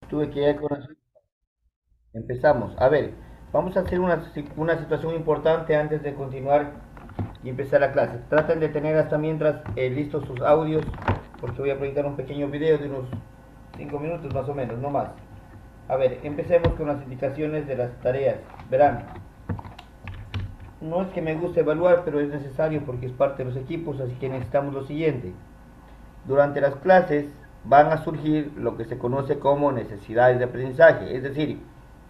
Tuve que ir con Empezamos. A ver, vamos a hacer una situación importante antes de continuar y empezar la clase. Traten de tener hasta mientras listos sus audios, porque voy a proyectar un pequeño video de unos 5 minutos más o menos, no más. A ver, empecemos con las indicaciones de las tareas. Verán, no es que me guste evaluar, pero es necesario porque es parte de los equipos, así que necesitamos lo siguiente. Durante las clases van a surgir lo que se conoce como necesidades de aprendizaje, es decir,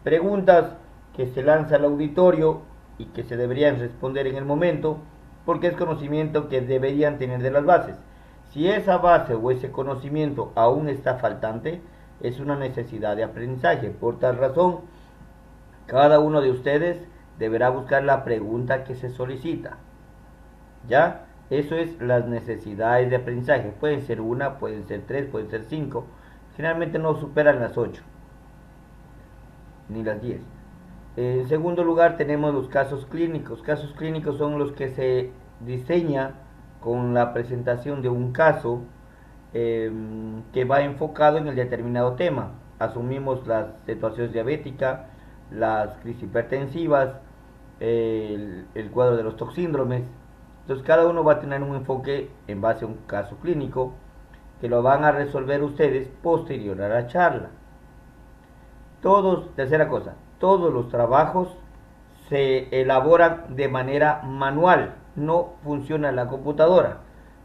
preguntas que se lanza al auditorio y que se deberían responder en el momento porque es conocimiento que deberían tener de las bases. Si esa base o ese conocimiento aún está faltante, es una necesidad de aprendizaje. Por tal razón, cada uno de ustedes deberá buscar la pregunta que se solicita. ¿Ya? Eso es las necesidades de aprendizaje. Pueden ser una, pueden ser tres, pueden ser cinco. Generalmente no superan las 8 ni las 10. En segundo lugar tenemos los casos clínicos. Casos clínicos son los que se diseña con la presentación de un caso que va enfocado en el determinado tema. Asumimos la situación diabética, las crisis hipertensivas, el cuadro de los toxíndromes. Entonces cada uno va a tener un enfoque en base a un caso clínico que lo van a resolver ustedes posterior a la charla. Tercera cosa, todos los trabajos se elaboran de manera manual, no funciona la computadora.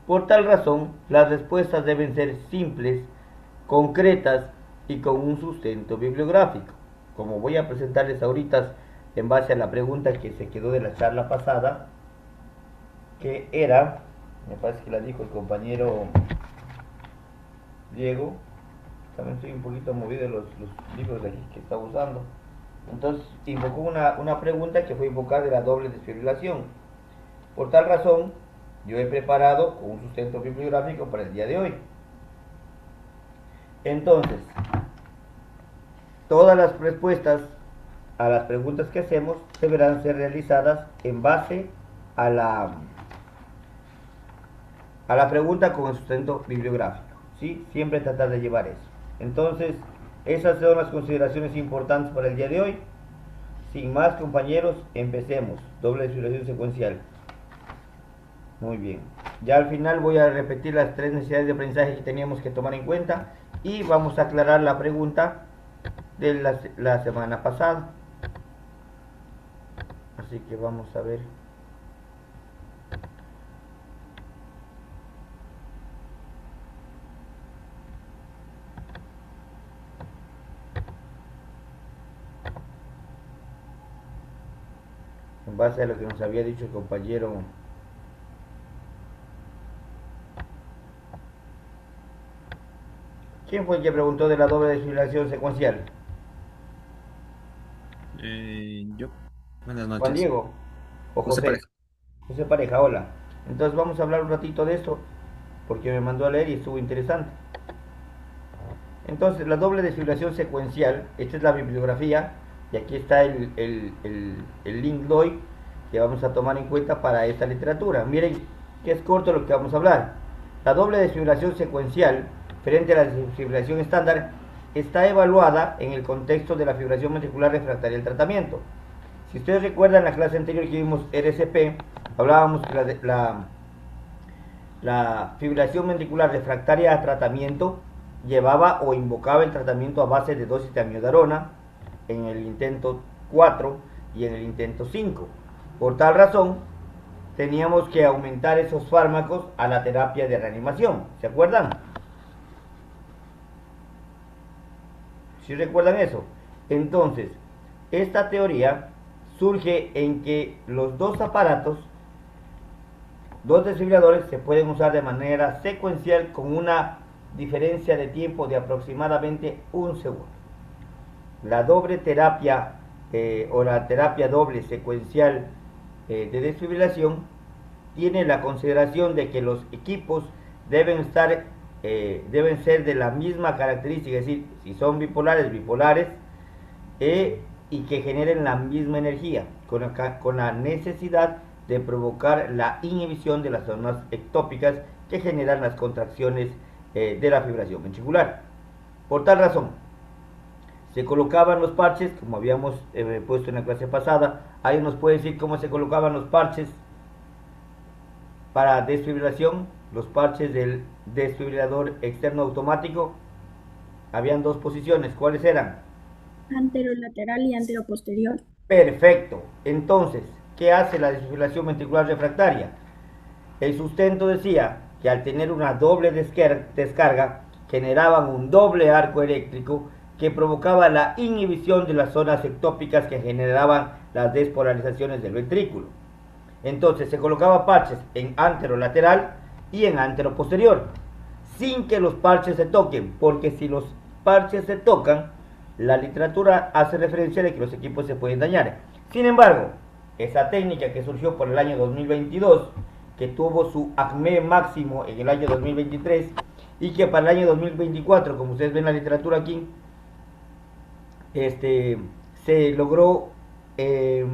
Por tal razón, las respuestas deben ser simples, concretas y con un sustento bibliográfico. Como voy a presentarles ahorita en base a la pregunta que se quedó de la charla pasada, que era, me parece que la dijo el compañero Diego, también estoy un poquito movido de los libros de aquí que está usando. Entonces invocó una pregunta que fue invocar de la doble desfibrilación. Por tal razón, yo he preparado un sustento bibliográfico para el día de hoy. Entonces, todas las respuestas a las preguntas que hacemos deberán ser realizadas en base a la pregunta con el sustento bibliográfico. ¿Sí? Siempre tratar de llevar eso. Entonces, esas son las consideraciones importantes para el día de hoy. Sin más, compañeros, empecemos. Doble desfibrilación secuencial. Muy bien. Ya al final voy a repetir las tres necesidades de aprendizaje que teníamos que tomar en cuenta y vamos a aclarar la pregunta de la semana pasada. Así que vamos a ver. En base a lo que nos había dicho el compañero. ¿Quién fue el que preguntó de la doble desfibrilación secuencial? Yo, buenas ¿Juan noches. Diego o José José? Pareja. José Pareja, hola. Entonces vamos a hablar un ratito de esto porque me mandó a leer y estuvo interesante. Entonces, la doble desfibrilación secuencial, esta es la bibliografía y aquí está el link DOI que vamos a tomar en cuenta para esta literatura. Miren que es corto lo que vamos a hablar. La doble desfibrilación secuencial, frente a la desfibrilación estándar, está evaluada en el contexto de la fibrilación ventricular refractaria del tratamiento. Si ustedes recuerdan en la clase anterior que vimos RCP, hablábamos que la fibrilación ventricular refractaria a tratamiento llevaba o invocaba el tratamiento a base de dosis de amiodarona en el intento 4 y en el intento 5. Por tal razón, teníamos que aumentar esos fármacos a la terapia de reanimación. ¿Se acuerdan? ¿Sí recuerdan eso? Entonces, esta teoría surge en que los dos aparatos, dos desfibriladores, se pueden usar de manera secuencial con una diferencia de tiempo de aproximadamente un segundo. La doble terapia o la terapia doble secuencial de desfibrilación tiene la consideración de que los equipos deben ser de la misma característica, es decir, si son bipolares, bipolares, y que generen la misma energía, con la necesidad de provocar la inhibición de las zonas ectópicas que generan las contracciones de la fibración ventricular. Por tal razón, Se colocaban los parches, como habíamos puesto en la clase pasada. ¿Alguien nos puede decir cómo se colocaban los parches para desfibrilación? Los parches del desfibrilador externo automático. Habían dos posiciones. ¿Cuáles eran? Anterolateral y anteroposterior. Perfecto. Entonces, ¿qué hace la desfibrilación ventricular refractaria? El sustento decía que al tener una doble descarga generaban un doble arco eléctrico que provocaba la inhibición de las zonas ectópicas que generaban las despolarizaciones del ventrículo. Entonces se colocaba parches en anterolateral y en anteroposterior, sin que los parches se toquen, porque si los parches se tocan, la literatura hace referencia de que los equipos se pueden dañar. Sin embargo, esa técnica que surgió por el año 2022, que tuvo su acme máximo en el año 2023 y que para el año 2024, como ustedes ven en la literatura aquí, se logró eh,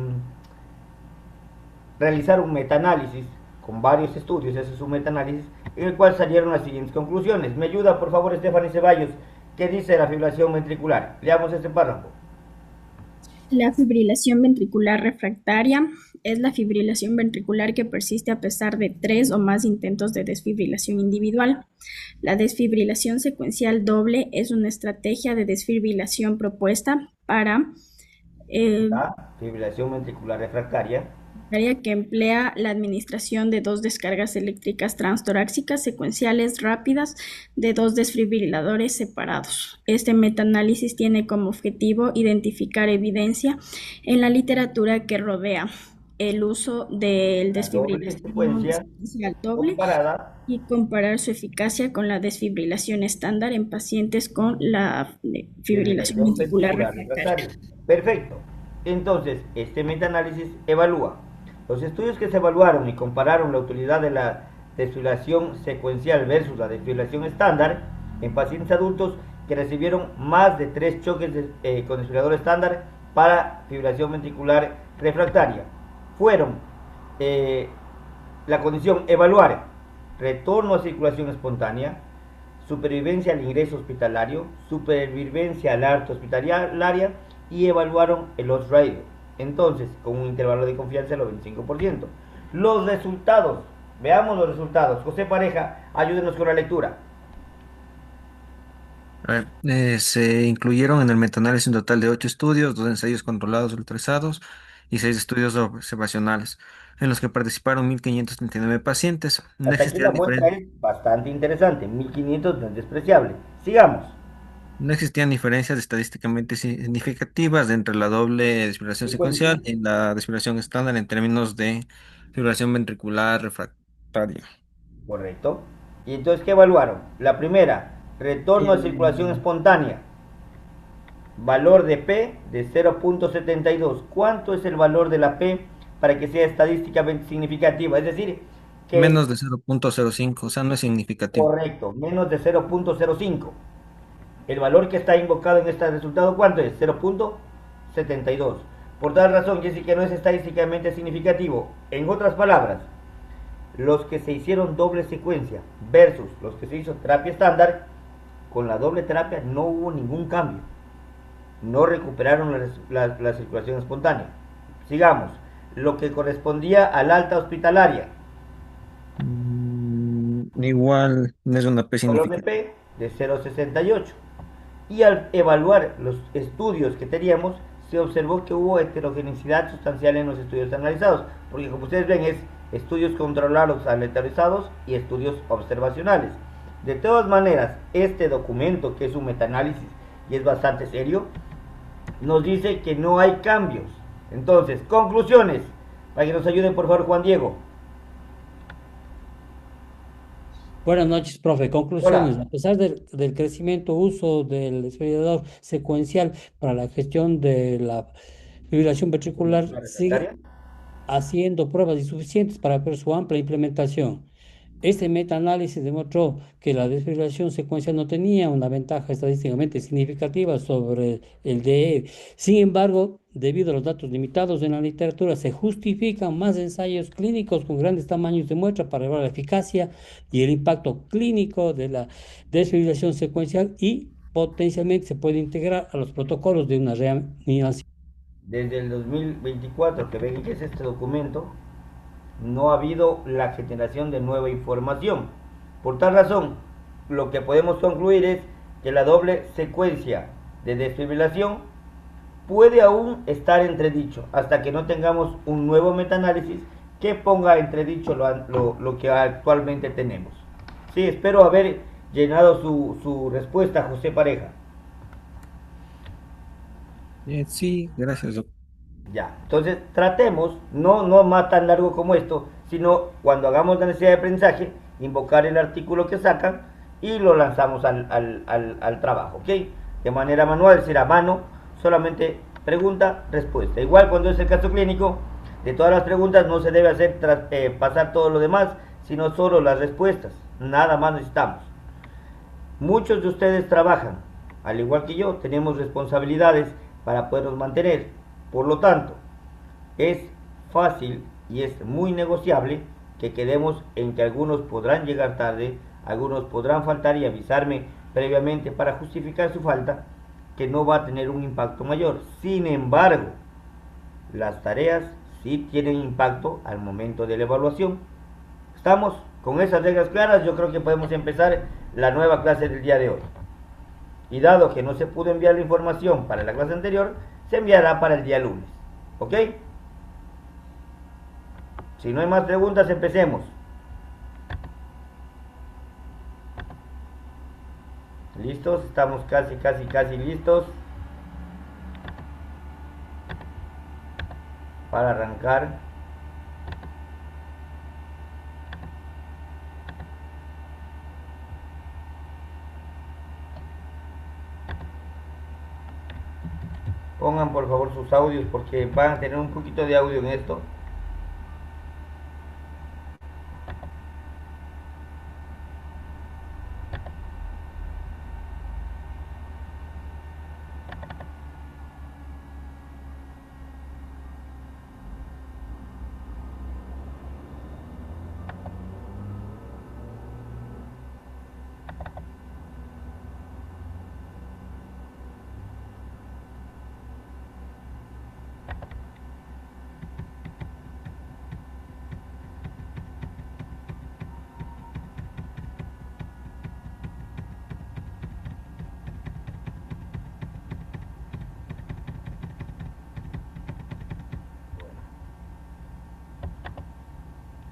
realizar un metaanálisis con varios estudios. Ese es un metaanálisis en el cual salieron las siguientes conclusiones. Me ayuda por favor Stephanie Ceballos, ¿qué dice la fibrilación ventricular? Leamos este párrafo. La fibrilación ventricular refractaria es la fibrilación ventricular que persiste a pesar de 3 o más intentos de desfibrilación individual. La desfibrilación secuencial doble es una estrategia de desfibrilación propuesta para La fibrilación ventricular refractaria. que emplea la administración de 2 descargas eléctricas transtorácicas secuenciales rápidas de 2 desfibriladores separados. Este metaanálisis tiene como objetivo identificar evidencia en la literatura que rodea el uso del desfibrilación secuencial doble comparada y comparar su eficacia con la desfibrilación estándar en pacientes con la fibrilación ventricular refractaria. Perfecto. Entonces, este metaanálisis evalúa los estudios que se evaluaron y compararon la utilidad de la desfibrilación secuencial versus la desfibrilación estándar en pacientes adultos que recibieron más de 3 choques con desfibrilador estándar para fibrilación ventricular refractaria. Fueron la condición evaluar retorno a circulación espontánea, supervivencia al ingreso hospitalario, supervivencia al alta hospitalaria y evaluaron el odds ratio. Entonces, con un intervalo de confianza del 25%. Los resultados, veamos los resultados. José Pareja, ayúdenos con la lectura. A ver, se incluyeron en el metaanálisis un total de 8 estudios, 2 ensayos controlados ultrasados y 6 estudios observacionales, en los que participaron 1.539 pacientes. No Hasta aquí la existían muestra es bastante interesante, 1500 no es despreciable. Sigamos. No existían diferencias estadísticamente significativas entre la doble desfibrilación Secuencia. secuencial y la desfibrilación estándar en términos de fibrilación ventricular refractaria. Correcto. Y entonces, ¿qué evaluaron? La primera, retorno a circulación Eh, espontánea. Valor de P de 0.72. ¿Cuánto es el valor de la P para que sea estadísticamente significativa? Es decir, que, Menos de 0.05, o sea, no es significativo. correcto, menos de 0.05. El valor que está invocado en este resultado, ¿cuánto es? 0.72. Por tal razón, quiere decir que no es estadísticamente significativo. En otras palabras, los que se hicieron doble secuencia versus los que se hizo terapia estándar, con la doble terapia no hubo ningún cambio. No recuperaron la circulación espontánea. Sigamos. Lo que correspondía al alta hospitalaria. Igual no es una P Valor de significativa. P de 0.68. Y al evaluar los estudios que teníamos, se observó que hubo heterogeneidad sustancial en los estudios analizados, porque como ustedes ven es estudios controlados aleatorizados y estudios observacionales. De todas maneras, este documento, que es un metaanálisis y es bastante serio, nos dice que no hay cambios. Entonces, conclusiones, para que nos ayuden por favor Juan Diego. Buenas noches, profe. Conclusiones. A Hola. pesar del crecimiento uso del desfibrilador secuencial para la gestión de la fibrilación ventricular, sigue Refractaria. haciendo pruebas insuficientes para ver su amplia implementación. Este metaanálisis demostró que la desfibrilación secuencial no tenía una ventaja estadísticamente significativa sobre el DE. Sin embargo, debido a los datos limitados en la literatura, se justifican más ensayos clínicos con grandes tamaños de muestra para evaluar la eficacia y el impacto clínico de la desfibrilación secuencial y potencialmente se puede integrar a los protocolos de una reanimación. Desde el 2024, que ven que es este documento, no ha habido la generación de nueva información. Por tal razón, lo que podemos concluir es que la doble secuencia de desfibrilación puede aún estar entredicho hasta que no tengamos un nuevo metaanálisis que ponga entredicho lo que actualmente tenemos. Sí, espero haber llenado su respuesta, José Pareja. Sí, gracias, doctor. Ya, entonces tratemos, no más tan largo como esto, sino cuando hagamos la necesidad de aprendizaje, invocar el artículo que sacan y lo lanzamos al trabajo, ¿ok? De manera manual, es decir, a mano, solamente pregunta, respuesta. Igual cuando es el caso clínico, de todas las preguntas no se debe hacer pasar todo lo demás, sino solo las respuestas, nada más necesitamos. Muchos de ustedes trabajan, al igual que yo, tenemos responsabilidades para podernos mantener. Por lo tanto, es fácil y es muy negociable que quedemos en que algunos podrán llegar tarde, algunos podrán faltar y avisarme previamente para justificar su falta, que no va a tener un impacto mayor. Sin embargo, las tareas sí tienen impacto al momento de la evaluación. ¿Estamos con esas reglas claras? Yo creo que podemos empezar la nueva clase del día de hoy. Y dado que no se pudo enviar la información para la clase anterior, se enviará para el día lunes. ¿Ok? Si no hay más preguntas, empecemos. ¿Listos? Estamos casi listos para arrancar. Pongan por favor sus audios porque van a tener un poquito de audio en esto.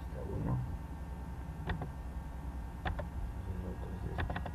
Está uno. El otro es este.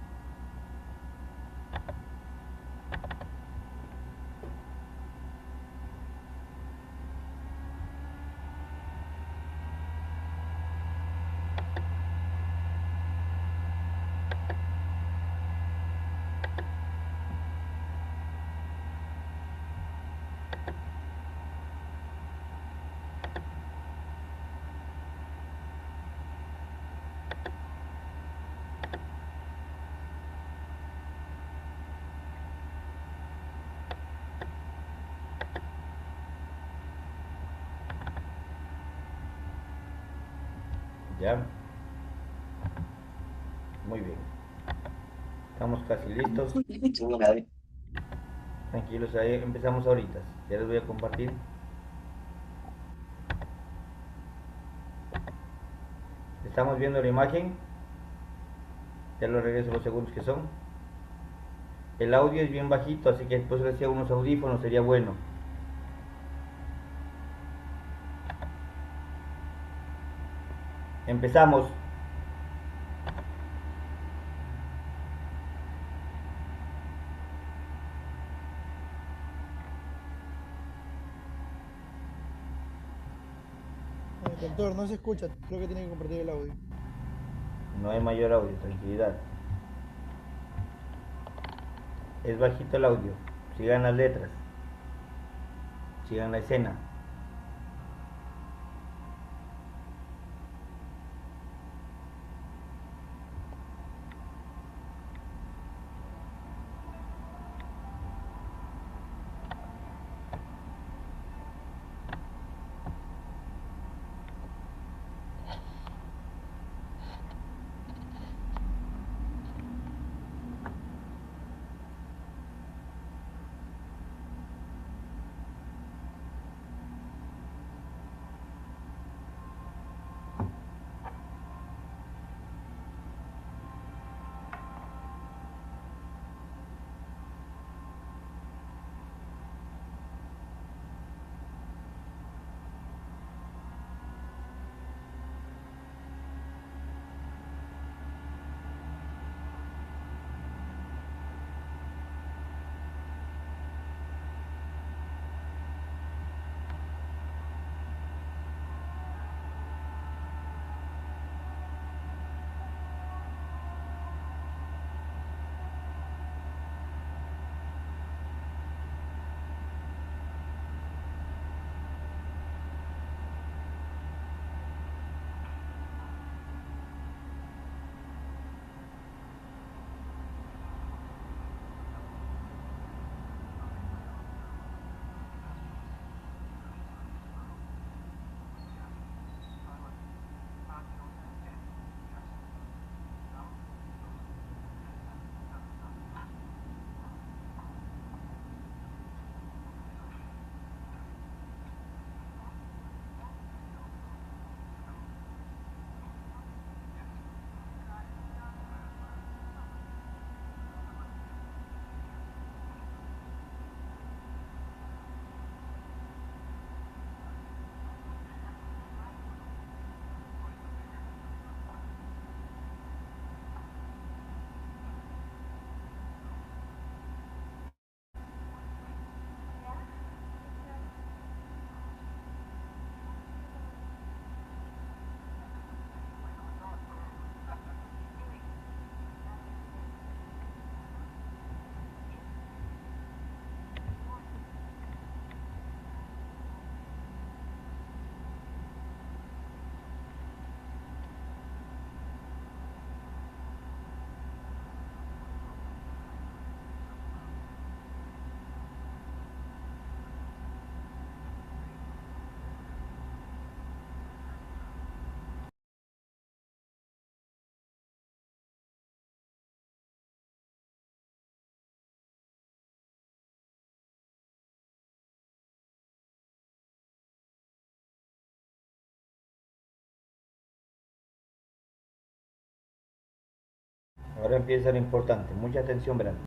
Ya. Muy bien. Estamos casi listos. Tranquilos, ahí empezamos ahorita. Ya les voy a compartir. Estamos viendo la imagen. Ya lo regreso los segundos que son. El audio es bien bajito, así que después le hacía unos audífonos, sería bueno. Empezamos. Doctor, no se escucha, creo que tiene que compartir el audio. No hay mayor audio, tranquilidad. Es bajito el audio. Sigan las letras. Sigan la escena. Ahora empieza lo importante. Mucha atención, verán.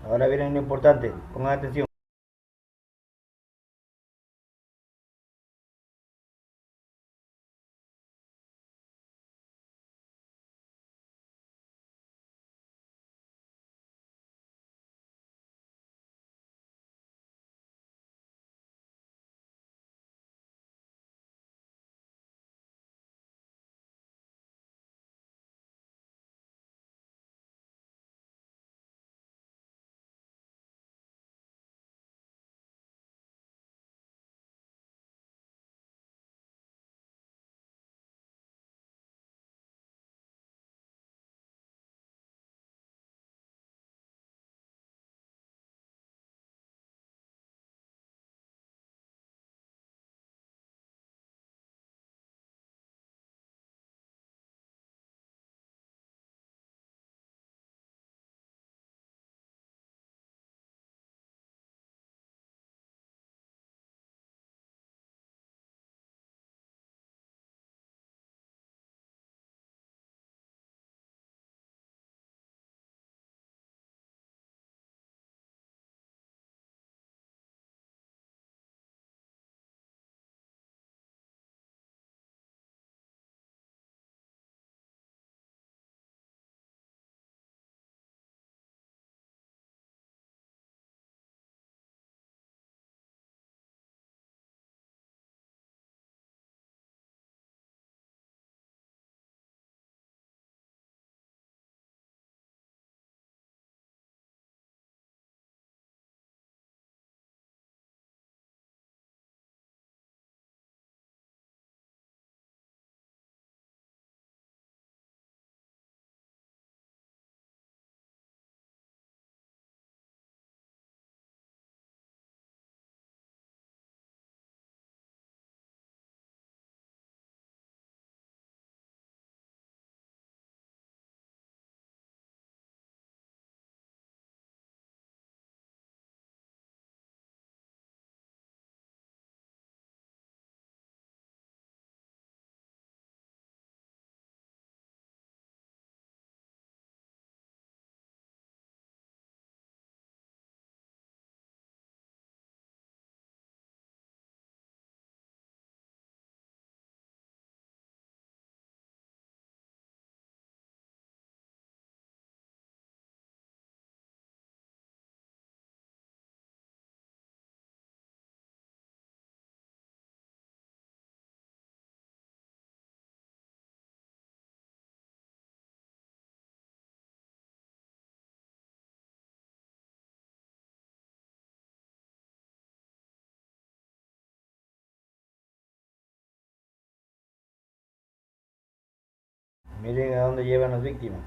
Ahora viene lo importante. Pongan atención. Miren a dónde llevan las víctimas.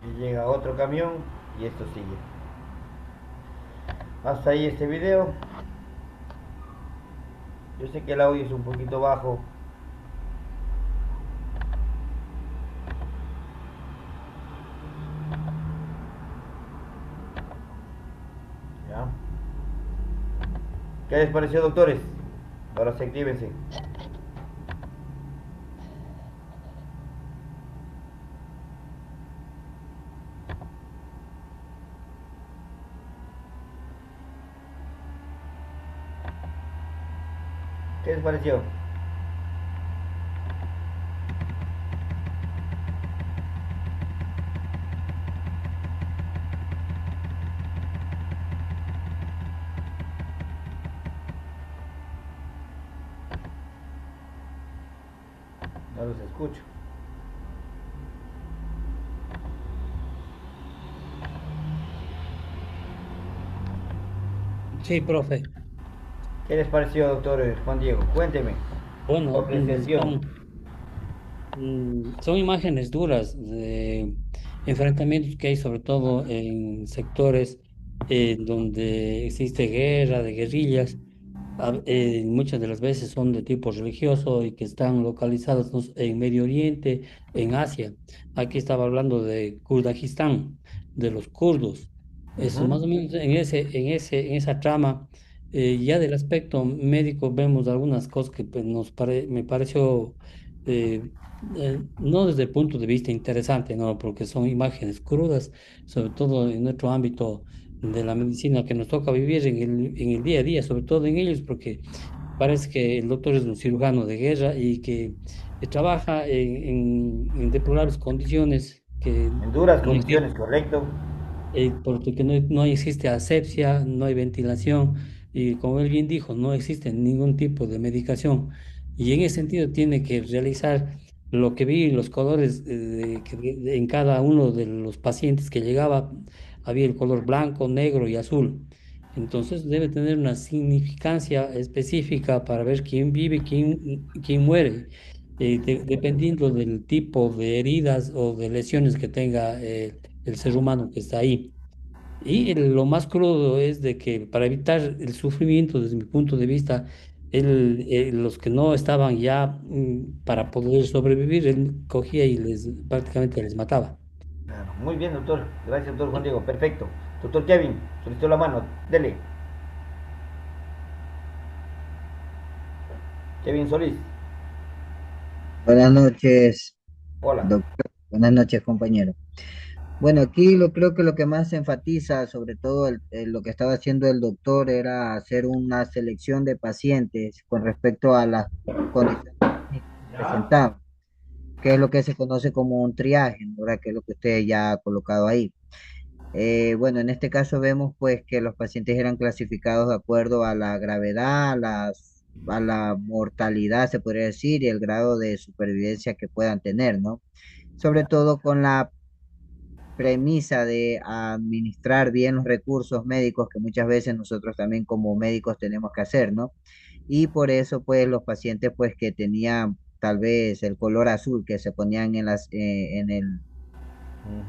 Y llega otro camión y esto sigue. Hasta ahí este video. Yo sé que el audio es un poquito bajo. ¿Ya? ¿Qué les pareció, doctores? Ahora sí, actívense. ¿Qué les pareció? No los escucho. Sí, profe. ¿Qué les pareció, doctor Juan Diego? Cuénteme. Su Bueno, apreciación. son imágenes duras de enfrentamientos que hay sobre todo en sectores donde existe guerra, de guerrillas. Muchas de las veces son de tipo religioso y que están localizados en Medio Oriente, en Asia. Aquí estaba hablando de Kurdistán, de los kurdos. Eso, Ujú. más o menos en esa trama, ya del aspecto médico vemos algunas cosas que pues, me pareció, eh, no desde el punto de vista interesante, ¿no? Porque son imágenes crudas, sobre todo en nuestro ámbito de la medicina que nos toca vivir en el día a día, sobre todo en ellos, porque parece que el doctor es un cirujano de guerra y que trabaja en deplorables condiciones, que En duras no condiciones, existe, correcto. porque no existe asepsia, no hay ventilación y como él bien dijo, no existe ningún tipo de medicación. Y en ese sentido tiene que realizar lo que vi, los colores en cada uno de los pacientes que llegaba, había el color blanco, negro y azul. Entonces debe tener una significancia específica para ver quién vive, quién muere, dependiendo del tipo de heridas o de lesiones que tenga el ser humano que está ahí. Y lo más crudo es de que para evitar el sufrimiento, desde mi punto de vista, los que no estaban ya para poder sobrevivir, él cogía y prácticamente les mataba. Claro, muy bien, doctor. Gracias, doctor Juan Diego. Perfecto. Doctor Kevin, solicitó la mano. Dele. Kevin Solís. Buenas noches, Hola. doctor. Buenas noches, compañero. Bueno, aquí creo que lo que más se enfatiza, sobre todo lo que estaba haciendo el doctor, era hacer una selección de pacientes con respecto a las condiciones clínicas que presentaban, que es lo que se conoce como un triaje, ¿no? ¿Verdad? Que es lo que usted ya ha colocado ahí. Bueno, en este caso vemos pues que los pacientes eran clasificados de acuerdo a la gravedad, a la mortalidad, se podría decir, y el grado de supervivencia que puedan tener, ¿no? Sobre todo con la premisa de administrar bien los recursos médicos que muchas veces nosotros también como médicos tenemos que hacer, ¿no? Y por eso pues los pacientes pues que tenían tal vez el color azul que se ponían en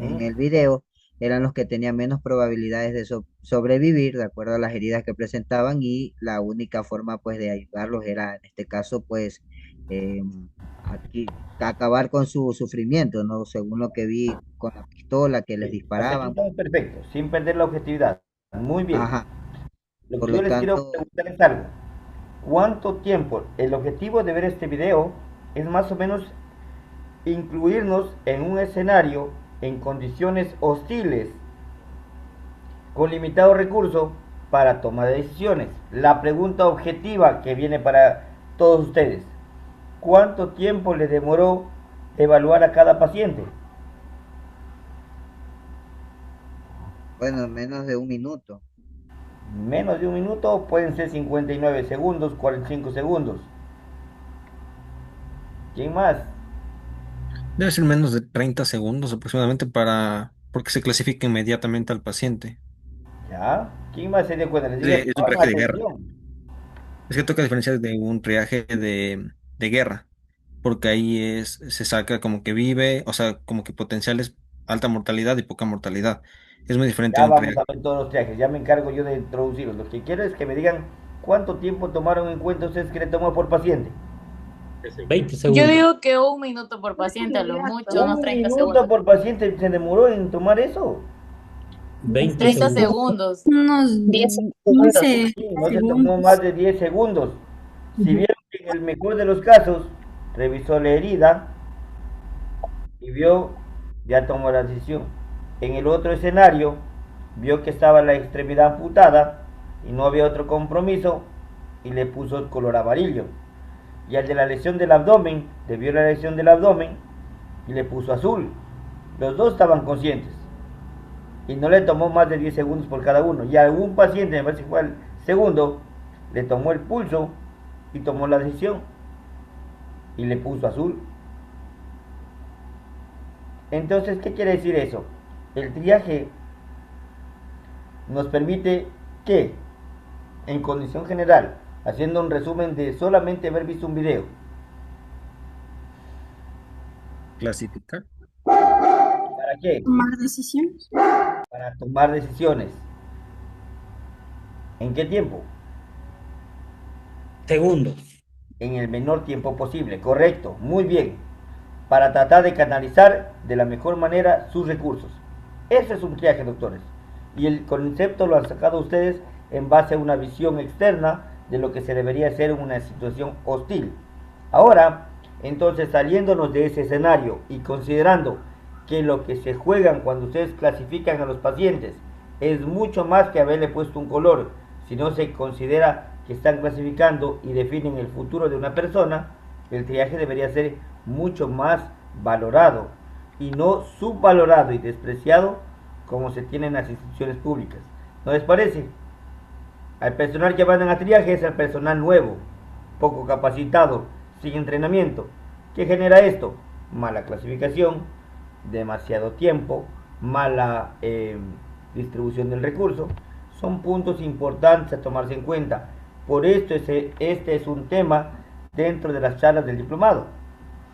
Ujú. el video eran los que tenían menos probabilidades de sobrevivir de acuerdo a las heridas que presentaban, y la única forma pues de ayudarlos era en este caso pues eh, aquí acabar con su sufrimiento, ¿no? Según lo que vi con la pistola que les Sí, hasta aquí disparaban. estamos perfectos, sin perder la objetividad. Muy bien. Ajá, Lo por que yo lo les quiero tanto, preguntar es algo. ¿Cuánto tiempo? El objetivo de ver este video es más o menos incluirnos en un escenario en condiciones hostiles con limitado recurso para toma de decisiones. La pregunta objetiva que viene para todos ustedes: ¿cuánto tiempo le demoró evaluar a cada paciente? bueno, menos de un minuto. Menos de un minuto, pueden ser 59 segundos, 45 segundos. ¿Quién más? Debe ser menos de 30 segundos aproximadamente porque se clasifica inmediatamente al paciente. ¿Ya? ¿Quién más se dio cuenta? Les dije, Es un pongan triaje de guerra. atención. Es que toca diferenciar de un triaje de guerra, porque ahí se saca como que vive, o sea, como que potenciales alta mortalidad y poca mortalidad. Es muy diferente a Ya un vamos triaje. a ver todos los trajes, ya me encargo yo de introducirlos. Lo que quiero es que me digan cuánto tiempo tomaron en cuenta ustedes que le tomó por paciente. 20 Yo segundos. digo que 1 minuto por paciente, a lo mucho, unos Un 30 minuto segundos. por paciente se demoró en tomar eso. 20 30 segundos. segundos. Unos 10 segundos. 15 Sí, no se tomó más segundos. de 10 segundos. Si Ujú. vieron que en el mejor de los casos revisó la herida y vio, ya tomó la decisión. En el otro escenario, vio que estaba la extremidad amputada y no había otro compromiso y le puso el color amarillo. Y al de la lesión del abdomen, le vio la lesión del abdomen y le puso azul. Los dos estaban conscientes y no le tomó más de 10 segundos por cada uno. Y a algún paciente, me parece que fue el segundo, le tomó el pulso y tomó la decisión y le puso azul. Entonces, ¿qué quiere decir eso? El triaje nos permite que, en condición general, haciendo un resumen de solamente haber visto un video, Clasificar. ¿para qué? Tomar decisiones. Para tomar decisiones. ¿En qué tiempo? Segundos. En el menor tiempo posible, correcto, muy bien, para tratar de canalizar de la mejor manera sus recursos. Eso es un triaje, doctores. Y el concepto lo han sacado ustedes en base a una visión externa de lo que se debería hacer en una situación hostil. Ahora, entonces, saliéndonos de ese escenario y considerando que lo que se juegan cuando ustedes clasifican a los pacientes es mucho más que haberle puesto un color, si no se considera que están clasificando y definen el futuro de una persona, el triaje debería ser mucho más valorado y no subvalorado y despreciado como se tiene en las instituciones públicas. ¿No les parece? Al personal que mandan a triaje es el personal nuevo, poco capacitado, sin entrenamiento. ¿Qué genera esto? Mala clasificación, demasiado tiempo, mala distribución del recurso, Son puntos importantes a tomarse en cuenta. Por esto este es un tema dentro de las charlas del diplomado,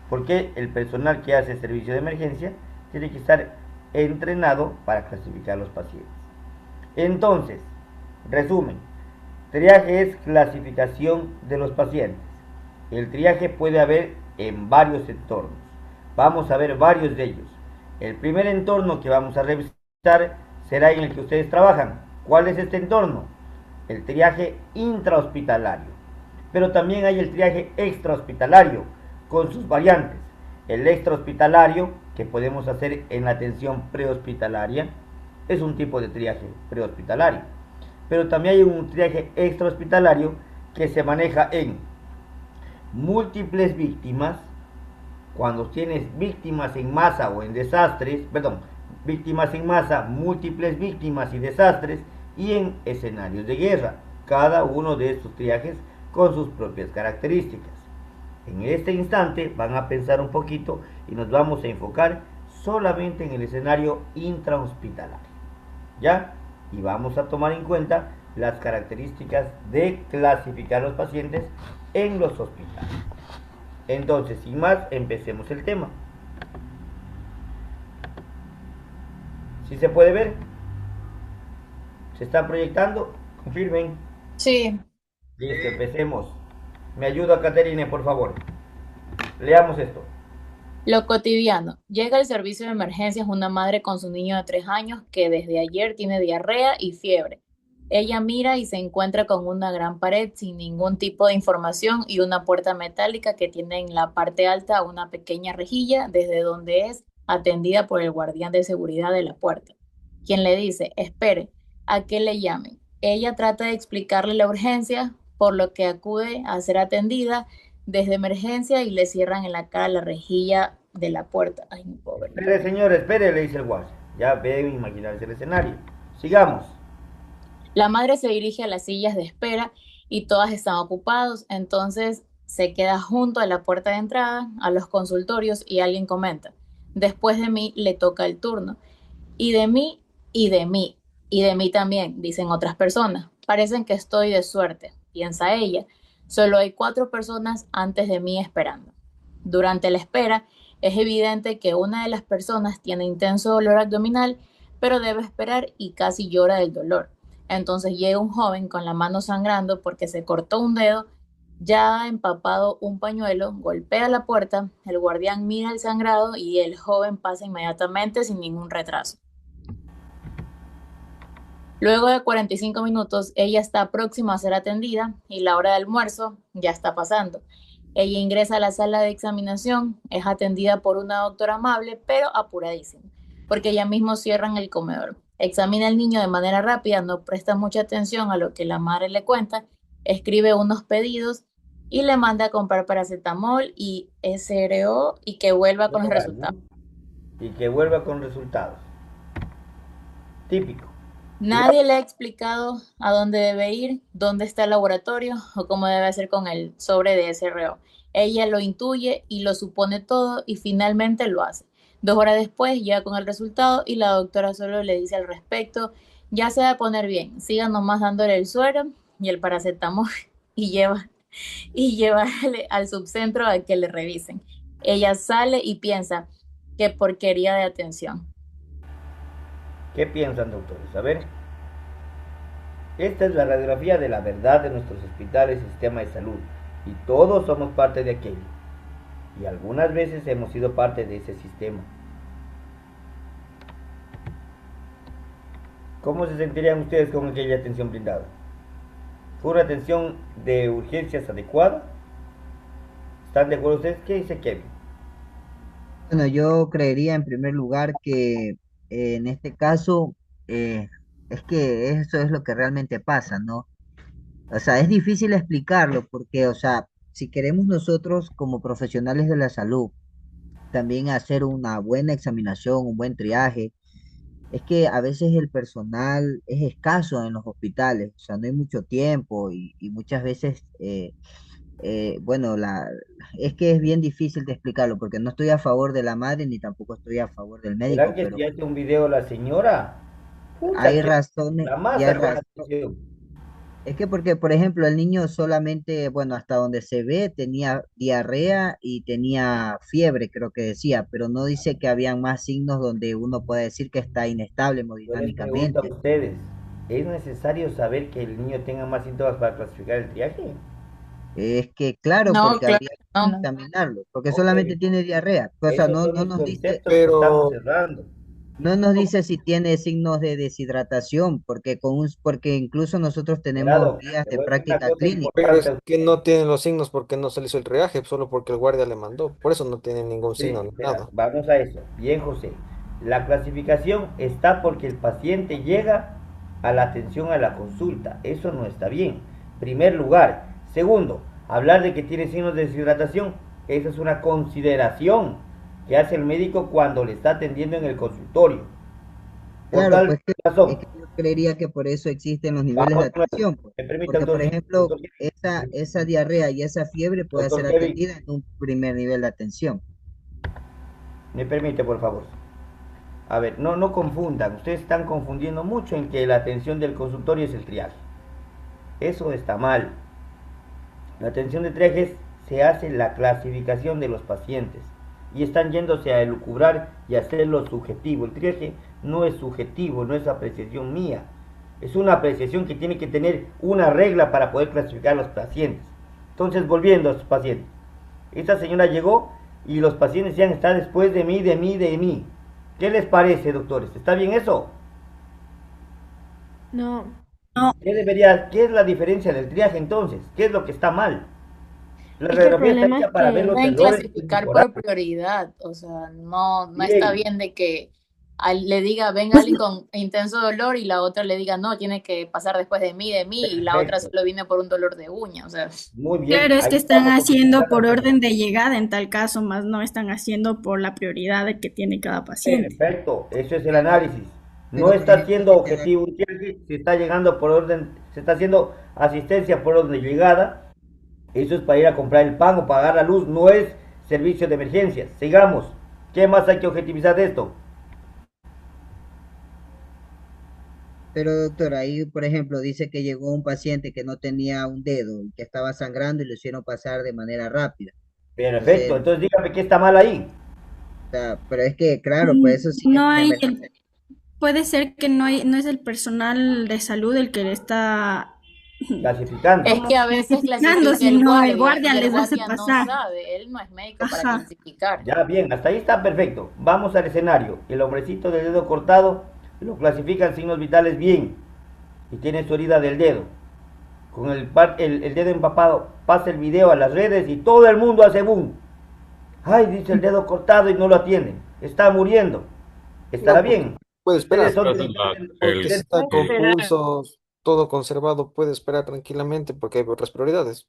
porque el personal que hace servicio de emergencia tiene que estar entrenado para clasificar a los pacientes. Entonces, resumen, triaje es clasificación de los pacientes. El triaje puede haber en varios entornos. Vamos a ver varios de ellos. El primer entorno que vamos a revisar será en el que ustedes trabajan. ¿Cuál es este entorno? El triaje intrahospitalario. Pero también hay el triaje extrahospitalario con sus variantes. El extrahospitalario, que podemos hacer en la atención prehospitalaria, es un tipo de triaje prehospitalario. Pero también hay un triaje extrahospitalario que se maneja en múltiples víctimas, cuando tienes víctimas en masa o en desastres, víctimas en masa, múltiples víctimas y desastres, y en escenarios de guerra, cada uno de estos triajes con sus propias características. En este instante van a pensar un poquito y nos vamos a enfocar solamente en el escenario intrahospitalario, ¿ya? Y vamos a tomar en cuenta las características de clasificar a los pacientes en los hospitales. Entonces, sin más, empecemos el tema. ¿Sí se puede ver? ¿Se está proyectando? Confirmen. Sí. Listo, empecemos. Me ayuda, Caterine, por favor. Leamos esto. Lo cotidiano. Llega al servicio de emergencias una madre con su niño de 3 años que desde ayer tiene diarrea y fiebre. Ella mira y se encuentra con una gran pared sin ningún tipo de información y una puerta metálica que tiene en la parte alta una pequeña rejilla desde donde es atendida por el guardián de seguridad de la puerta, quien le dice, espere, a que le llamen. Ella trata de explicarle la urgencia, por lo que acude a ser atendida desde emergencia y le cierran en la cara la rejilla de la puerta. Ay, mi pobre. Espere, señor, espere, le dice el guardia. Ya deben imaginarse el escenario. Sigamos. La madre se dirige a las sillas de espera y todas están ocupadas, entonces se queda junto a la puerta de entrada, a los consultorios y alguien comenta, después de mí le toca el turno. Y de mí, y de mí, y de mí también, dicen otras personas. Parecen que estoy de suerte, piensa ella. Solo hay 4 personas antes de mí esperando. Durante la espera, es evidente que una de las personas tiene intenso dolor abdominal, pero debe esperar y casi llora del dolor. Entonces llega un joven con la mano sangrando porque se cortó un dedo, ya ha empapado un pañuelo, golpea la puerta, el guardián mira el sangrado y el joven pasa inmediatamente sin ningún retraso. Luego de 45 minutos, ella está próxima a ser atendida y la hora de almuerzo ya está pasando. Ella ingresa a la sala de examinación, es atendida por una doctora amable, pero apuradísima, porque ya mismo cierran el comedor. Examina al niño de manera rápida, no presta mucha atención a lo que la madre le cuenta, escribe unos pedidos y le manda a comprar paracetamol y SRO y que vuelva con los resultados. Y que vuelva con resultados. Típico. Nadie le ha explicado a dónde debe ir, dónde está el laboratorio o cómo debe hacer con el sobre de SRO. Ella lo intuye y lo supone todo y finalmente lo hace. 2 horas después llega con el resultado y la doctora solo le dice al respecto, ya se va a poner bien, siga nomás dándole el suero y el paracetamol y llevarle al subcentro a que le revisen. Ella sale y piensa, qué porquería de atención. ¿Qué piensan, doctores? A ver. Esta es la radiografía de la verdad de nuestros hospitales y sistema de salud. Y todos somos parte de aquello. Y algunas veces hemos sido parte de ese sistema. ¿Cómo se sentirían ustedes con aquella atención brindada? ¿Fue una atención de urgencias adecuada? ¿Están de acuerdo ustedes? ¿Qué dice Kevin? Bueno, yo creería en primer lugar que en este caso es que eso es lo que realmente pasa, ¿no? O sea, es difícil explicarlo porque, o sea, si queremos nosotros como profesionales de la salud también hacer una buena examinación, un buen triaje, es que a veces el personal es escaso en los hospitales, o sea, no hay mucho tiempo y muchas veces, bueno, es que es bien difícil de explicarlo porque no estoy a favor de la madre ni tampoco estoy a favor del médico, ¿Será que pero si hace un video la señora? Pucha, hay que razones, la y hay masa con la razones. atención. Es que porque, por ejemplo, el niño solamente, bueno, hasta donde se ve, tenía diarrea y tenía fiebre, creo que decía, pero no dice que habían más signos donde uno puede decir que está inestable Yo les pregunto a hemodinámicamente. ustedes, ¿es necesario saber que el niño tenga más síntomas para clasificar el triaje? Es que, claro, No, porque claro, habría que no. examinarlo, porque Ok, solamente tiene diarrea. O sea, esos no, son no los nos dice, conceptos que estamos Pero, cerrando. no nos dice si tiene signos de deshidratación, porque porque incluso nosotros tenemos Cuidado, guías te de voy a decir una práctica cosa clínica. pero importante es a que ustedes. no tienen los signos porque no se le hizo el triaje, solo porque el guardia le mandó. Por eso no tienen ningún Sí, signo ni espera, nada. vamos a eso. Bien, José. La clasificación está porque el paciente llega a la atención a la consulta. Eso no está bien. Primer lugar. Segundo, hablar de que tiene signos de deshidratación, esa es una consideración que hace el médico cuando le está atendiendo en el consultorio. Por Claro, tal pues es razón, que yo creería que por eso existen los niveles de vamos nuevo. atención, pues. Me permite, Porque, por doctor, ejemplo, doctor Kevin. esa diarrea y esa fiebre puede Doctor ser Kevin, atendida en un primer nivel de atención. me permite, por favor. A ver, no confundan. Ustedes están confundiendo mucho en que la atención del consultorio es el triaje. Eso está mal. La atención de triajes se hace la clasificación de los pacientes y están yéndose a elucubrar y hacerlo subjetivo. El triaje no es subjetivo, no es apreciación mía. Es una apreciación que tiene que tener una regla para poder clasificar a los pacientes. Entonces, volviendo a sus pacientes. Esta señora llegó y los pacientes decían, está después de mí, de mí, de mí. ¿Qué les parece, doctores? ¿Está bien eso? No, No, ¿Qué es la diferencia del triaje entonces? ¿Qué es lo que está mal? La es que el radiografía está problema hecha es para ver los que, Pueden errores y clasificar mejorar. por prioridad, o sea, no está Bien, bien de que le diga, venga alguien con intenso dolor y la otra le diga, no, tiene que pasar después de mí, y la otra perfecto. solo viene por un dolor de uña, o sea, Muy bien, claro, es ahí que están estamos haciendo optimizando por el tema. orden de llegada en tal caso, más no están haciendo por la prioridad que tiene cada paciente. Perfecto, eso es el análisis. No Pero, por está ejemplo, siendo objetivo un triaje, se está llegando por orden, se está haciendo asistencia por orden de llegada. Eso es para ir a comprar el pan o pagar la luz, no es servicio de emergencia. Sigamos. ¿Qué más hay que objetivizar de esto? pero doctor, ahí, por ejemplo, dice que llegó un paciente que no tenía un dedo y que estaba sangrando y lo hicieron pasar de manera rápida. Perfecto, Entonces, entonces dígame qué está mal ahí. o sea, pero es que, claro, pues eso sí es No una hay, emergencia. puede ser que no es el personal de salud el que le está Clasificando. es que como a veces clasificando, clasifica el sino el guardia guardia y el les hace guardia no pasar. sabe, él no es médico para Ajá. clasificar. Ya bien, hasta ahí está perfecto. Vamos al escenario. El hombrecito del dedo cortado lo clasifican signos vitales bien y tiene su herida del dedo. Con el dedo empapado pasa el video a las redes y todo el mundo hace boom. Ay, dice el dedo cortado y no lo atienden. Está muriendo. ¿Estará No, porque bien? puede Ustedes esperar. son Pero esa es directamente Porque si competentes. está con el- pulsos, todo conservado, puede esperar tranquilamente porque hay otras prioridades.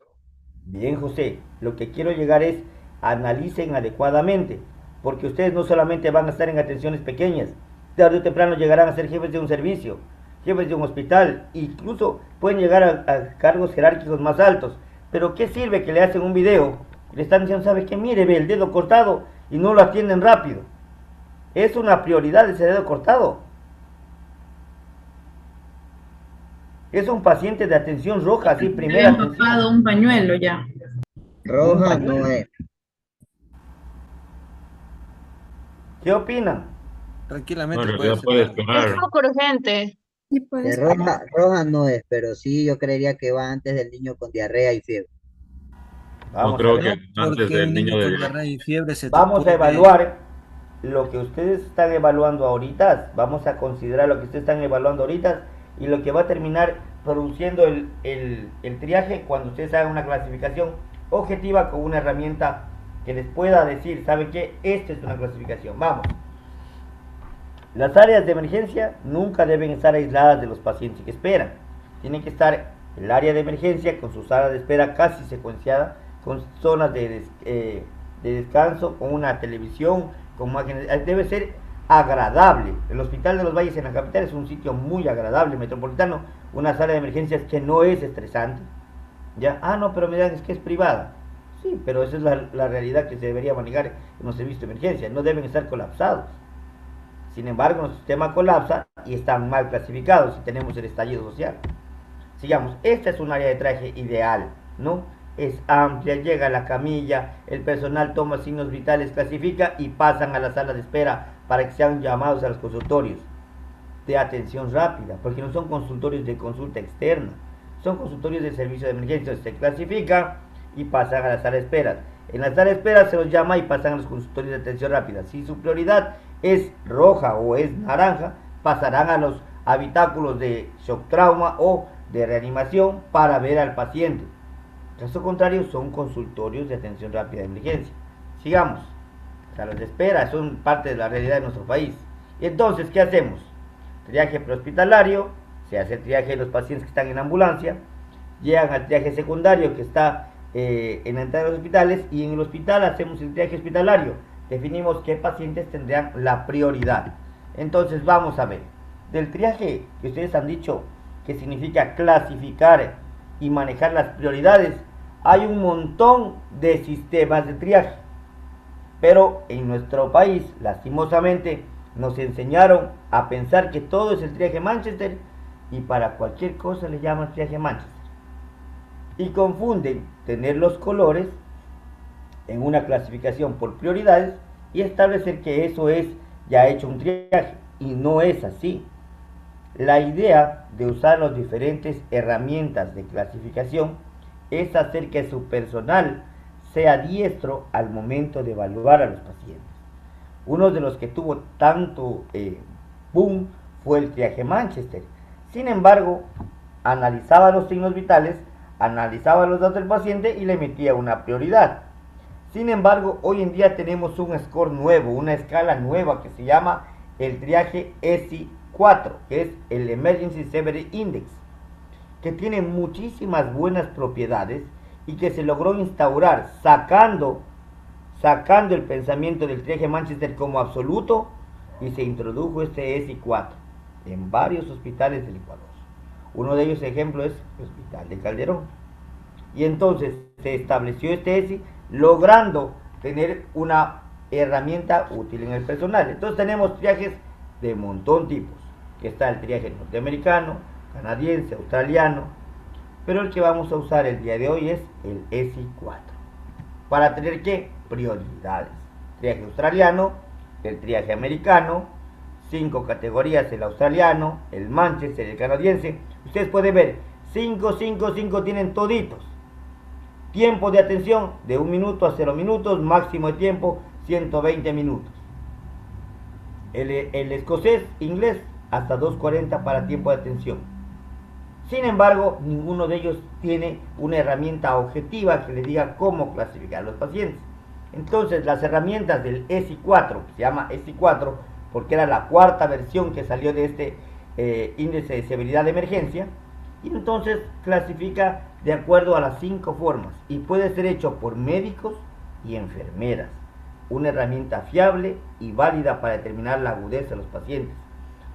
Bien, José, lo que quiero llegar es analicen adecuadamente, porque ustedes no solamente van a estar en atenciones pequeñas, tarde o temprano llegarán a ser jefes de un servicio, jefes de un hospital, incluso pueden llegar a cargos jerárquicos más altos. Pero ¿qué sirve que le hacen un video? Le están diciendo, ¿sabe qué? Mire, ve el dedo cortado y no lo atienden rápido. Es una prioridad ese dedo cortado. Es un paciente de atención roja, así, Le primera había empapado atención. un pañuelo ya. Un Roja no pañuelo. es. ¿Qué opinan? no, Tranquilamente en puede realidad ser puede una. es esperar. poco urgente. Sí, puedes parar. Roja no es, pero sí yo creería que va antes del niño con diarrea y fiebre. No Vamos a creo ver. que No, antes porque del un niño niño de con diarrea y fiebre se te Vamos a puede. evaluar lo que ustedes están evaluando ahorita. Vamos a considerar lo que ustedes están evaluando ahorita y lo que va a terminar produciendo el triaje cuando ustedes hagan una clasificación objetiva con una herramienta que les pueda decir, ¿sabe qué? Esta es una clasificación. Vamos. Las áreas de emergencia nunca deben estar aisladas de los pacientes que esperan. Tienen que estar el área de emergencia con su sala de espera casi secuenciada, con zonas de descanso, con una televisión, con máquinas. Debe ser agradable. El Hospital de los Valles en la capital es un sitio muy agradable, metropolitano, una sala de emergencias que no es estresante. ¿Ya? Ah, no, pero me dirán, es que es privada. Sí, pero esa es la realidad que se debería manejar en los servicios de emergencia. No deben estar colapsados. Sin embargo, nuestro sistema colapsa y están mal clasificados y tenemos el estallido social. Sigamos, esta es un área de traje ideal, ¿no? Es amplia, llega a la camilla, el personal toma signos vitales, clasifica y pasan a la sala de espera para que sean llamados a los consultorios de atención rápida, porque no son consultorios de consulta externa, son consultorios de servicio de emergencia. Se clasifica y pasan a la sala de espera. En la sala de espera se los llama y pasan a los consultorios de atención rápida. Si su prioridad es roja o es naranja, pasarán a los habitáculos de shock trauma o de reanimación para ver al paciente. Caso contrario, son consultorios de atención rápida de emergencia. Sigamos. Salas de espera son parte de la realidad de nuestro país. Y entonces, ¿qué hacemos? Triaje prehospitalario, se hace el triaje de los pacientes que están en ambulancia, llegan al triaje secundario que está en la entrada de los hospitales, y en el hospital hacemos el triaje hospitalario, definimos qué pacientes tendrán la prioridad. Entonces vamos a ver, del triaje que ustedes han dicho que significa clasificar y manejar las prioridades, hay un montón de sistemas de triaje, pero en nuestro país, lastimosamente, nos enseñaron a pensar que todo es el triaje Manchester y para cualquier cosa le llaman triaje Manchester. Y confunden tener los colores en una clasificación por prioridades y establecer que eso es ya hecho un triaje. Y no es así. La idea de usar las diferentes herramientas de clasificación es hacer que su personal sea diestro al momento de evaluar a los pacientes. Uno de los que tuvo tanto boom fue el triaje Manchester. Sin embargo, analizaba los signos vitales, analizaba los datos del paciente y le metía una prioridad. Sin embargo, hoy en día tenemos un score nuevo, una escala nueva que se llama el triaje ESI 4, que es el Emergency Severity Index, que tiene muchísimas buenas propiedades y que se logró instaurar sacando el pensamiento del triaje Manchester como absoluto, y se introdujo este ESI 4 en varios hospitales del Ecuador. Uno de ellos, ejemplo, es el Hospital de Calderón. Y entonces se estableció este ESI logrando tener una herramienta útil en el personal. Entonces tenemos triajes de montón tipos, que está el triaje norteamericano, canadiense, australiano, pero el que vamos a usar el día de hoy es el ESI 4 para tener ¿qué? Prioridades. Triaje australiano, el triaje americano, 5 categorías: el australiano, el Manchester, el canadiense. Ustedes pueden ver 5 tienen toditos. Tiempo de atención de 1 minuto a 0 minutos, máximo de tiempo 120 minutos. El escocés, inglés, hasta 2:40 para tiempo de atención. Sin embargo, ninguno de ellos tiene una herramienta objetiva que le diga cómo clasificar a los pacientes. Entonces, las herramientas del ESI 4, que se llama ESI 4 porque era la cuarta versión que salió de este índice de severidad de emergencia, y entonces clasifica de acuerdo a las 5 formas y puede ser hecho por médicos y enfermeras. Una herramienta fiable y válida para determinar la agudeza de los pacientes.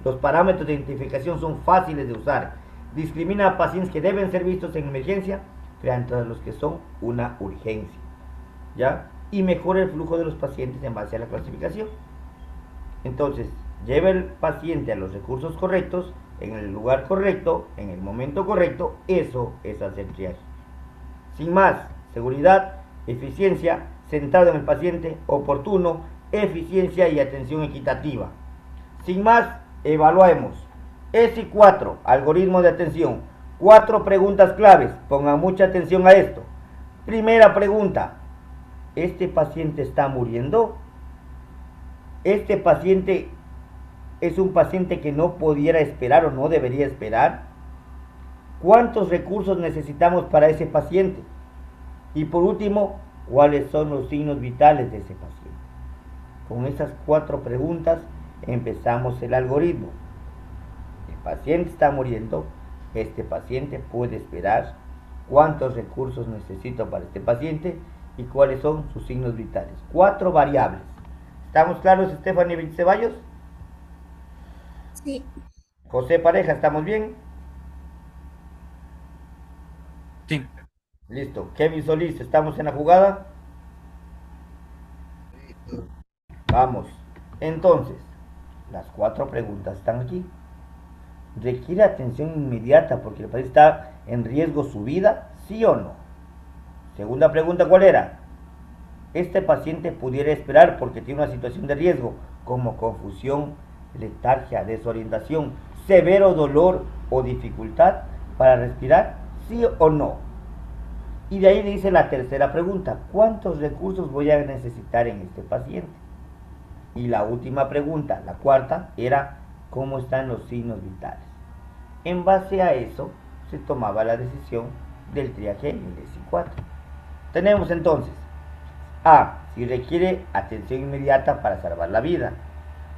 Los parámetros de identificación son fáciles de usar. Discrimina a pacientes que deben ser vistos en emergencia frente a los que son una urgencia, ¿ya? Y mejora el flujo de los pacientes en base a la clasificación. Entonces, lleva el paciente a los recursos correctos, en el lugar correcto, en el momento correcto. Eso es hacer triaje. Sin más, seguridad, eficiencia, centrado en el paciente, oportuno, eficiencia y atención equitativa. Sin más, evaluemos. ESI 4, algoritmo de atención. 4 preguntas claves, pongan mucha atención a esto. Primera pregunta: ¿este paciente está muriendo? ¿Este paciente es un paciente que no pudiera esperar o no debería esperar? ¿Cuántos recursos necesitamos para ese paciente? Y por último, ¿cuáles son los signos vitales de ese paciente? Con esas 4 preguntas empezamos el algoritmo. El paciente está muriendo, este paciente puede esperar, cuántos recursos necesito para este paciente y cuáles son sus signos vitales. 4 variables. ¿Estamos claros, Stephanie Ceballos? Sí. José Pareja, ¿estamos bien? Sí. Listo. Kevin Solís, ¿estamos en la jugada? Vamos. Entonces, Las cuatro preguntas están aquí. ¿Requiere atención inmediata porque el paciente está en riesgo su vida? ¿Sí o no? Segunda pregunta, ¿cuál era? Este paciente pudiera esperar porque tiene una situación de riesgo como confusión, letargia, desorientación, severo dolor o dificultad para respirar, sí o no. Y de ahí dice la tercera pregunta, ¿cuántos recursos voy a necesitar en este paciente? Y la última pregunta, la cuarta, era ¿cómo están los signos vitales? En base a eso se tomaba la decisión del triaje en el ESI4. Tenemos entonces A, si requiere atención inmediata para salvar la vida.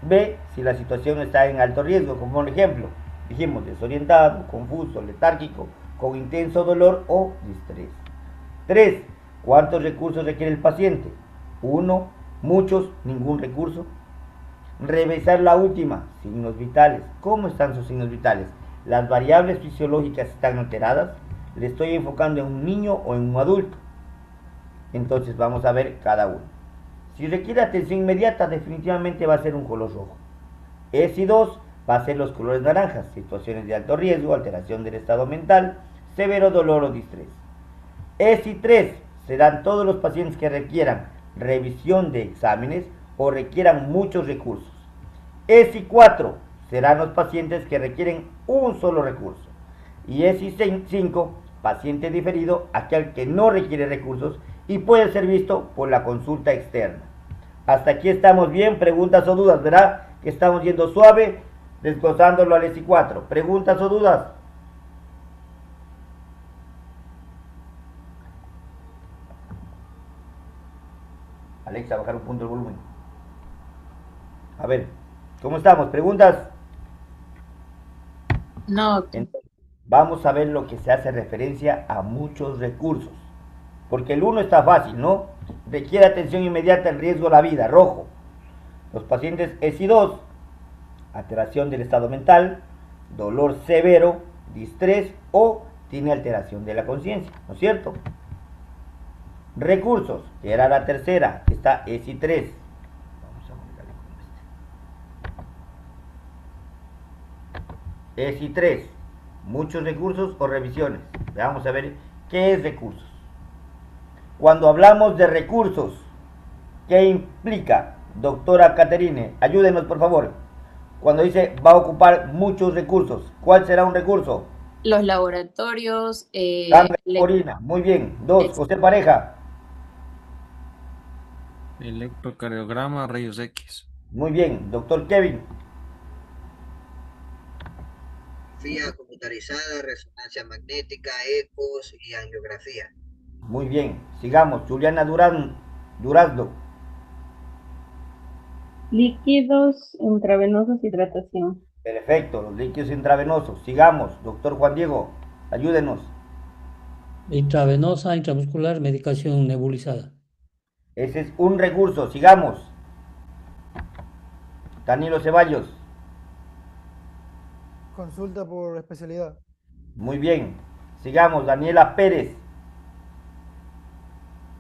B, si la situación está en alto riesgo, como por ejemplo, dijimos desorientado, confuso, letárgico, con intenso dolor o distrés. 3, ¿cuántos recursos requiere el paciente? 1, muchos, ningún recurso. Revisar la última, signos vitales. ¿Cómo están sus signos vitales? ¿Las variables fisiológicas están alteradas? ¿Le estoy enfocando en un niño o en un adulto? Entonces vamos a ver cada uno. Si requiere atención inmediata, definitivamente va a ser un color rojo. ESI 2 va a ser los colores naranjas, situaciones de alto riesgo, alteración del estado mental, severo dolor o distrés. ESI 3 serán todos los pacientes que requieran revisión de exámenes o requieran muchos recursos. ESI 4 serán los pacientes que requieren un solo recurso. Y ESI 5, paciente diferido, aquel que no requiere recursos y puede ser visto por la consulta externa. Hasta aquí estamos bien, preguntas o dudas, ¿verdad? Que estamos yendo suave, desglosándolo al ESI 4. ¿Preguntas o dudas? Alexa, bajar un punto el volumen. A ver, ¿cómo estamos? ¿Preguntas? No, Entonces, vamos a ver lo que se hace referencia a muchos recursos. Porque el 1 está fácil, ¿no? Requiere atención inmediata en riesgo a la vida, rojo. Los pacientes ESI 2, alteración del estado mental, dolor severo, distrés o tiene alteración de la conciencia, ¿no es cierto? Recursos, que era la tercera, que está ESI 3. Vamos a ponerle con este. ESI 3, muchos recursos o revisiones. Vamos a ver qué es recursos. Cuando hablamos de recursos, ¿qué implica? Doctora Caterine, ayúdenos por favor. Cuando dice va a ocupar muchos recursos, ¿cuál será un recurso? los laboratorios, Sangre, orina, muy bien. 2, José Pareja, Electrocardiograma, rayos X. muy bien. Doctor Kevin, Tomografía computarizada, resonancia magnética, ecos y angiografía. muy bien. Sigamos. Juliana Durazdo, Líquidos intravenosos, hidratación. perfecto. Los líquidos intravenosos. Sigamos. Doctor Juan Diego, ayúdenos. Intravenosa, intramuscular, medicación nebulizada. Ese es un recurso. Sigamos. Danilo Ceballos, Consulta por especialidad. muy bien. Sigamos. Daniela Pérez,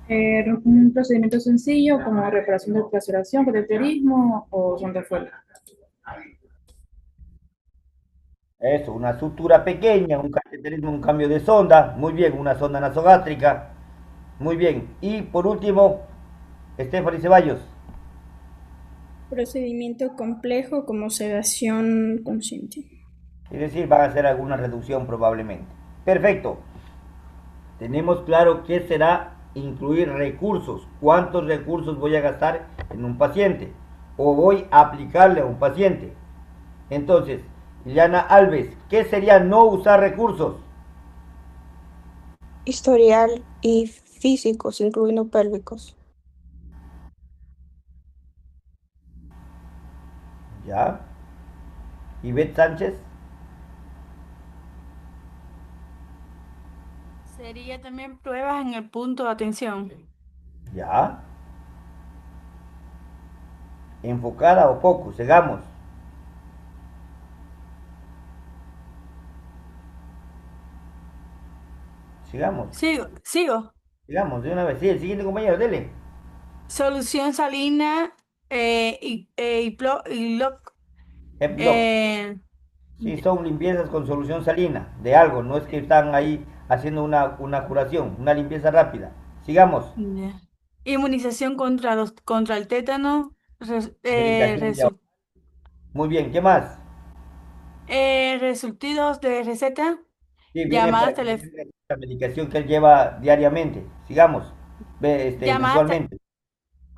Un procedimiento sencillo como reparación de traseración, cateterismo o sonda fuera. eso, una sutura pequeña, un cateterismo, un cambio de sonda, muy bien, una sonda nasogástrica, muy bien. Y por último, Stephanie Ceballos, Procedimiento complejo como sedación consciente. es decir, van a hacer alguna reducción probablemente. Perfecto, tenemos claro qué será incluir recursos, cuántos recursos voy a gastar en un paciente o voy a aplicarle a un paciente. Entonces, Liliana Alves, ¿qué sería no usar recursos? Historial y físicos, incluyendo pélvicos. ¿Ya? Ivette Sánchez, Sería también pruebas en el punto de atención. ¿ya? Enfocada o poco, sigamos. Sigamos, Sigo. sigamos, de una vez. Sí, el siguiente compañero, dele. Solución salina y No, Eh, sí, son limpiezas con solución salina, de algo, no es que están ahí haciendo una curación, una limpieza rápida. Sigamos. ya. Inmunización contra el tétano, Medicación de ahora. Muy bien, ¿qué más? resultados de receta, Sí, viene llamadas, viene la medicación que él lleva diariamente. Sigamos, llamadas, visualmente.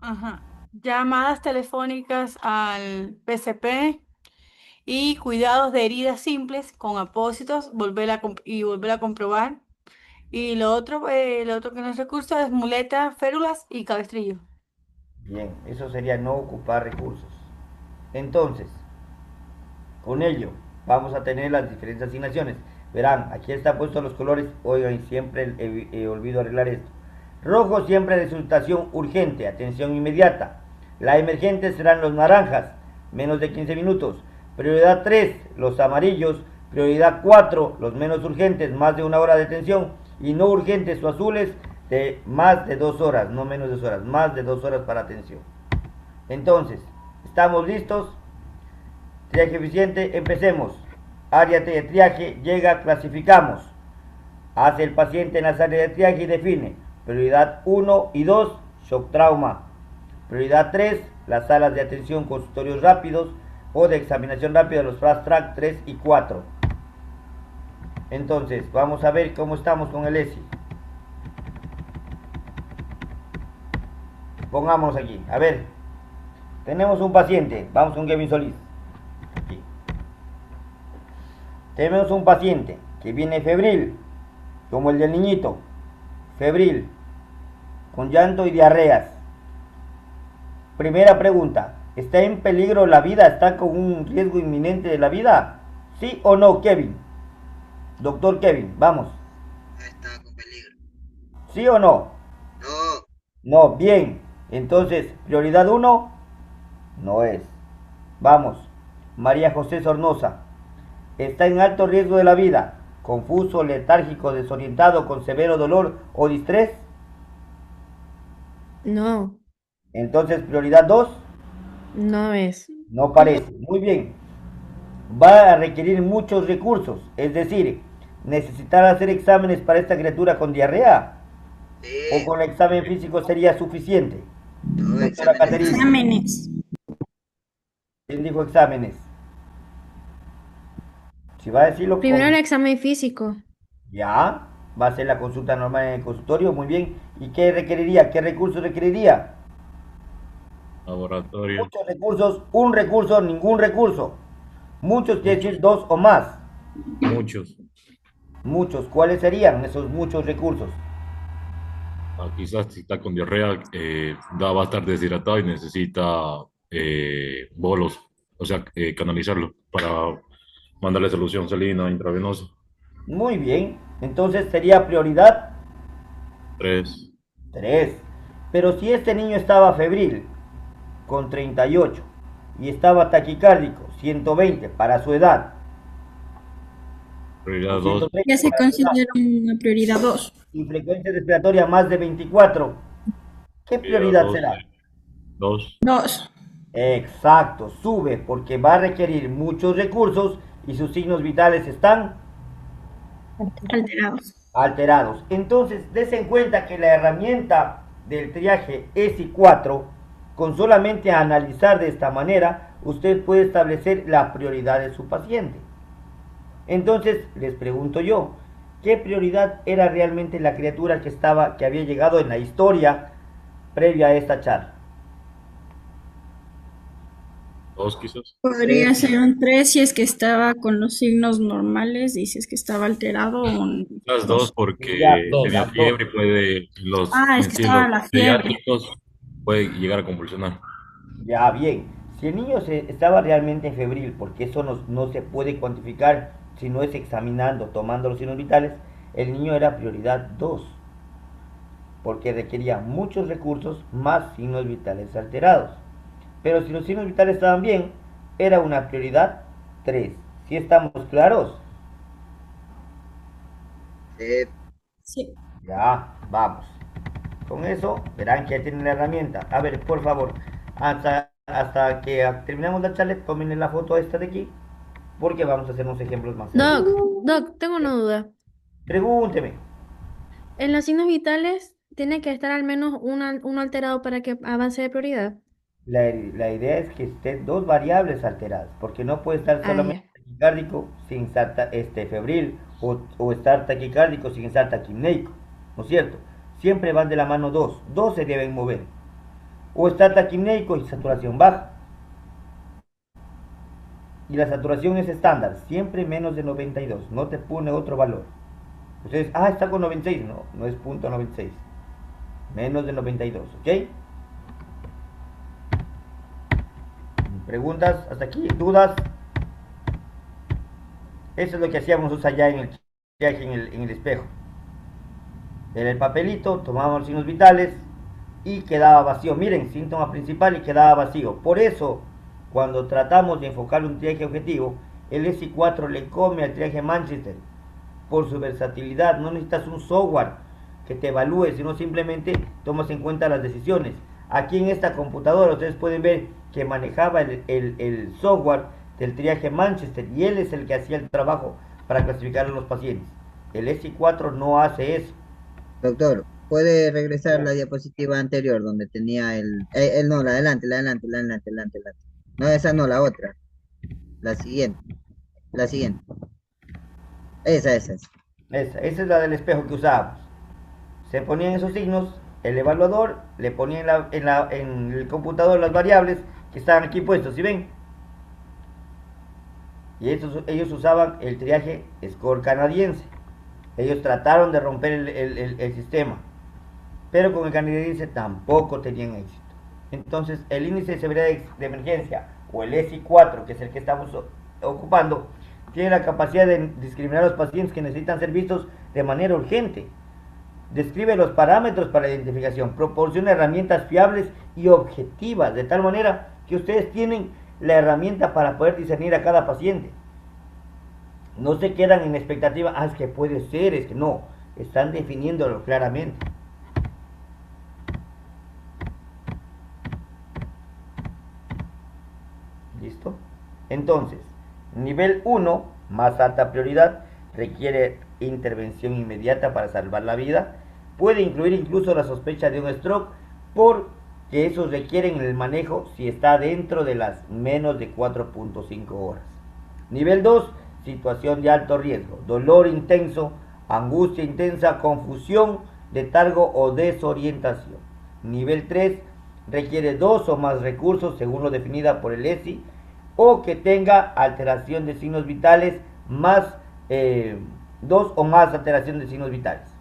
ajá, llamadas telefónicas al PCP y cuidados de heridas simples con apósitos, volver a comprobar. Y lo otro que no es recurso es muletas, férulas y cabestrillo. Bien, eso sería no ocupar recursos. Entonces, con ello, vamos a tener las diferentes asignaciones. Verán, aquí está puesto los colores. Oigan, siempre olvido arreglar esto. Rojo siempre de situación urgente, atención inmediata. La emergente serán los naranjas, menos de 15 minutos. Prioridad 3, los amarillos. Prioridad 4, los menos urgentes, más de 1 hora de atención. Y no urgentes o azules, de más de 2 horas, no menos de 2 horas, más de 2 horas para atención. Entonces, ¿estamos listos? Triaje eficiente, empecemos. Área de triaje, llega, clasificamos. Hace el paciente en la área de triaje y define. Prioridad 1 y 2, shock trauma. Prioridad 3, las salas de atención, consultorios rápidos o de examinación rápida, los fast track 3 y 4. Entonces, vamos a ver cómo estamos con el ESI. Pongamos aquí, a ver. Tenemos un paciente, vamos con Kevin Solís. Aquí. Tenemos un paciente que viene febril, como el del niñito, febril, con llanto y diarreas. Primera pregunta, ¿está en peligro la vida? ¿Está con un riesgo inminente de la vida? ¿Sí o no, Kevin? Doctor Kevin, vamos. Está con peligro. ¿Sí o no? No. No, bien. Entonces, prioridad 1, no es. Vamos. María José Sornosa. Está en alto riesgo de la vida. Confuso, letárgico, desorientado, con severo dolor o distrés. No, Entonces, prioridad 2, no es. no parece. Muy bien. Va a requerir muchos recursos. Es decir, necesitar hacer exámenes para esta criatura con diarrea. ¿O con el examen físico sería suficiente? No, Doctora Caterina. Exámenes. ¿Quién dijo exámenes? Si va a decirlo Primero el con... examen físico. Ya, va a ser la consulta normal en el consultorio, muy bien. ¿Y qué requeriría? ¿Qué recursos requeriría? Laboratorio. Muchos recursos, un recurso, ningún recurso. Muchos quiere decir 2 o más. Muchos. Muchos, ¿cuáles serían esos muchos recursos? Quizás si está con diarrea, va a estar deshidratado y necesita bolos, o sea, canalizarlo para mandarle solución salina intravenosa. Muy bien, entonces sería prioridad 3. 3. Pero si este niño estaba febril, con 38, y estaba taquicárdico, 120 para su edad, Prioridad 2. 130 Ya se para su edad, considera una prioridad 2. y frecuencia respiratoria más de 24, ¿qué prioridad será? 2. 2. Exacto, sube porque va a requerir muchos recursos y sus signos vitales están Alterados. alterados. Entonces, des en cuenta que la herramienta del triaje ESI 4, con solamente analizar de esta manera, usted puede establecer la prioridad de su paciente. Entonces, les pregunto yo, ¿qué prioridad era realmente la criatura que había llegado en la historia previa a esta charla? 2 quizás. Podría ser un 3 si es que estaba con los signos normales y si es que estaba alterado. Quizás 2 porque Ya, tenía dos. fiebre y puede, Es que estaba la fiebre. pediátricos puede llegar a convulsionar. Ya, bien. Si el niño estaba realmente febril, porque eso no se puede cuantificar si no es examinando, tomando los signos vitales, el niño era prioridad 2, porque requería muchos recursos más signos vitales alterados. Pero si los signos vitales estaban bien, era una prioridad 3. ¿Sí estamos claros? Sí. Ya, vamos. Con eso, verán que ya tienen la herramienta. A ver, por favor, hasta hasta que terminamos la charla, tomen la foto esta de aquí, porque vamos a hacer unos ejemplos más Doc, sencillos. Doc, tengo una duda. Pregúnteme. En los signos vitales tiene que estar al menos uno alterado para que avance de prioridad. La idea es que estén dos variables alteradas, porque no puede estar Ah, solamente ya. taquicárdico sin estar febril o estar taquicárdico sin estar taquimneico, ¿no es cierto? Siempre van de la mano dos se deben mover. O estar taquimneico y saturación baja. Y la saturación es estándar, siempre menos de 92, no te pone otro valor. Ustedes, está con 96, no es punto 96, menos de 92, ¿ok? ¿Preguntas hasta aquí? ¿Dudas? Eso es lo que hacíamos nosotros allá en el triaje, en el espejo. Era el papelito, tomábamos los signos vitales y quedaba vacío. Miren, síntoma principal y quedaba vacío. Por eso, cuando tratamos de enfocar un triaje objetivo, el SI4 le come al triaje Manchester por su versatilidad. No necesitas un software que te evalúe, sino simplemente tomas en cuenta las decisiones. Aquí en esta computadora ustedes pueden ver que manejaba el software del triaje Manchester y él es el que hacía el trabajo para clasificar a los pacientes. El SI4 no hace eso. Doctor, ¿puede regresar la diapositiva anterior donde tenía no, la adelante. No, esa no, la otra. La siguiente. Esa. Esa es la del espejo que usábamos. Se ponían esos signos, el evaluador le ponía en el computador las variables que estaban aquí puestos, ¿sí ven? Y ellos usaban el triaje score canadiense. Ellos trataron de romper el sistema, pero con el canadiense tampoco tenían éxito. Entonces el índice de severidad de emergencia, o el SI4, que es el que estamos ocupando, tiene la capacidad de discriminar a los pacientes que necesitan ser vistos de manera urgente. Describe los parámetros para la identificación, proporciona herramientas fiables y objetivas, de tal manera que ustedes tienen la herramienta para poder discernir a cada paciente. No se quedan en expectativa, es que puede ser, es que no, están definiéndolo claramente. ¿Listo? Entonces, nivel 1, más alta prioridad, requiere intervención inmediata para salvar la vida. Puede incluir incluso la sospecha de un stroke, porque esos requieren el manejo si está dentro de las menos de 4.5 horas. Nivel 2, situación de alto riesgo, dolor intenso, angustia intensa, confusión, letargo o desorientación. Nivel 3, requiere 2 o más recursos según lo definida por el ESI, o que tenga alteración de signos vitales más 2 o más alteración de signos vitales.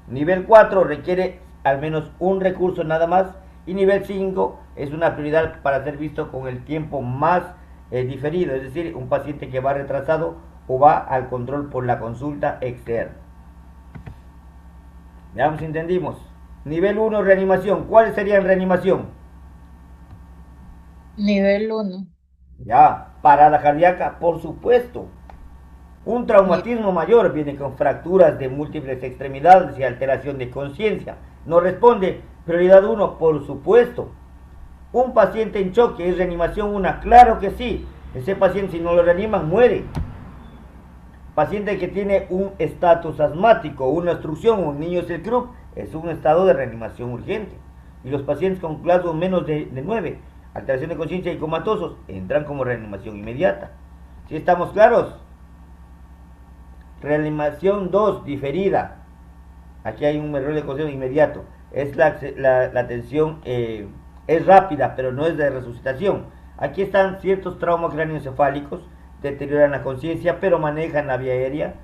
Nivel 4 requiere al menos un recurso nada más, y nivel 5 es una prioridad para ser visto con el tiempo más diferido, es decir, un paciente que va retrasado o va al control por la consulta externa. Veamos si entendimos. Nivel 1, reanimación. ¿Cuáles serían reanimación? Nivel 1. Ya, parada cardíaca, por supuesto. Un traumatismo mayor viene con fracturas de múltiples extremidades y alteración de conciencia. No responde. Prioridad 1, por supuesto. Un paciente en choque, ¿es reanimación 1? Claro que sí. Ese paciente, si no lo reaniman, muere. Paciente que tiene un estatus asmático, una obstrucción, un niño Selkirk, es un estado de reanimación urgente. Y los pacientes con clases menos de 9, alteración de conciencia y comatosos, entran como reanimación inmediata. ¿Sí estamos claros? Reanimación 2, diferida. Aquí hay un error de conciencia inmediato. Es la atención es rápida, pero no es de resucitación. Aquí están ciertos traumas cráneoencefálicos, deterioran la conciencia, pero manejan la vía aérea.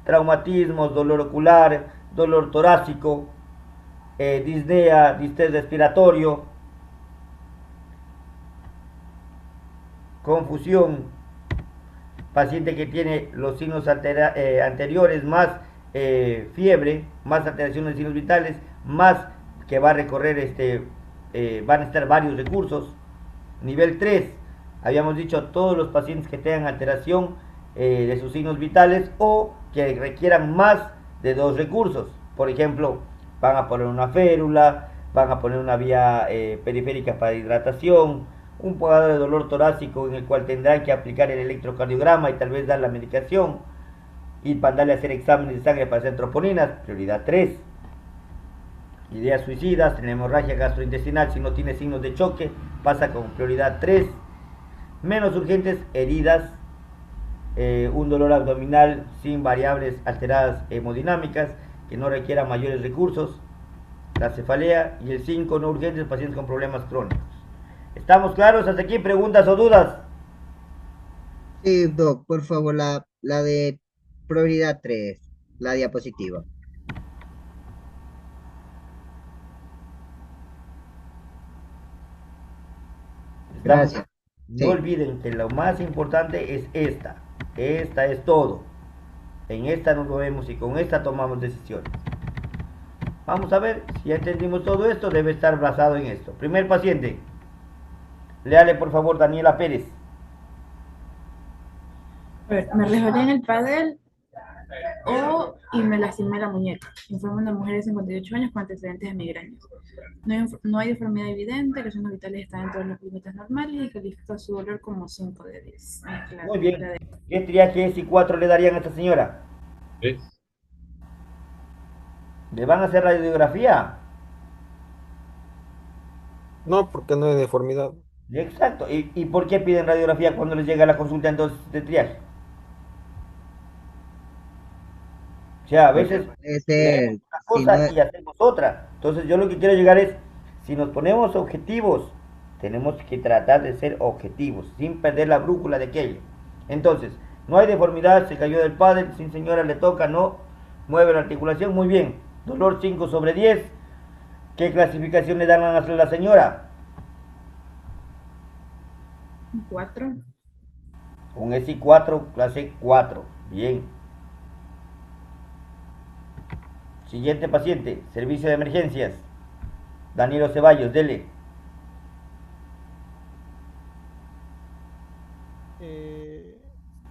Traumatismos, dolor ocular, dolor torácico, disnea, distrés respiratorio, confusión, paciente que tiene los signos anteriores, más fiebre, más alteraciones de signos vitales, más que va a recorrer, van a estar varios recursos. Nivel 3, habíamos dicho, todos los pacientes que tengan alteración de sus signos vitales o que requieran más de 2 recursos. Por ejemplo, van a poner una férula, van a poner una vía periférica para hidratación, un cuadro de dolor torácico en el cual tendrán que aplicar el electrocardiograma y tal vez dar la medicación y mandarle a hacer exámenes de sangre para hacer troponinas, prioridad 3. Ideas suicidas, en hemorragia gastrointestinal, si no tiene signos de choque, pasa con prioridad 3. Menos urgentes, heridas, un dolor abdominal sin variables alteradas hemodinámicas que no requieran mayores recursos, la cefalea, y el 5, no urgentes, pacientes con problemas crónicos. ¿Estamos claros hasta aquí? ¿Preguntas o dudas? Sí, Doc, por favor, la de prioridad 3, la diapositiva. Gracias. No Sí. olviden que lo más importante es esta. Esta es todo. En esta nos movemos y con esta tomamos decisiones. Vamos a ver, si ya entendimos todo esto, debe estar basado en esto. Primer paciente. Léale por favor, Daniela Pérez. A ver, me resbalé en el pádel y me lastimé la muñeca. Informa una mujer de 58 años con antecedentes de migrañas. No hay deformidad evidente, los signos vitales están dentro de los límites normales y califica su dolor como 5 de 10. Muy bien. ¿Qué triaje S y 4 le darían a esta señora? ¿Sí? ¿Le van a hacer radiografía? No, porque no hay deformidad. Exacto. ¿Y por qué piden radiografía cuando les llega la consulta entonces de triaje? O sea, a veces leemos una cosa y hacemos otra. Entonces yo lo que quiero llegar es, si nos ponemos objetivos, tenemos que tratar de ser objetivos, sin perder la brújula de aquello. Entonces, no hay deformidad, se cayó del pádel, sin señora le toca, no mueve la articulación, muy bien. Dolor 5 sobre 10. ¿Qué clasificación le dan a la señora? 4. Un SI 4, clase 4. Bien. Siguiente paciente, servicio de emergencias. Danilo Ceballos, dele.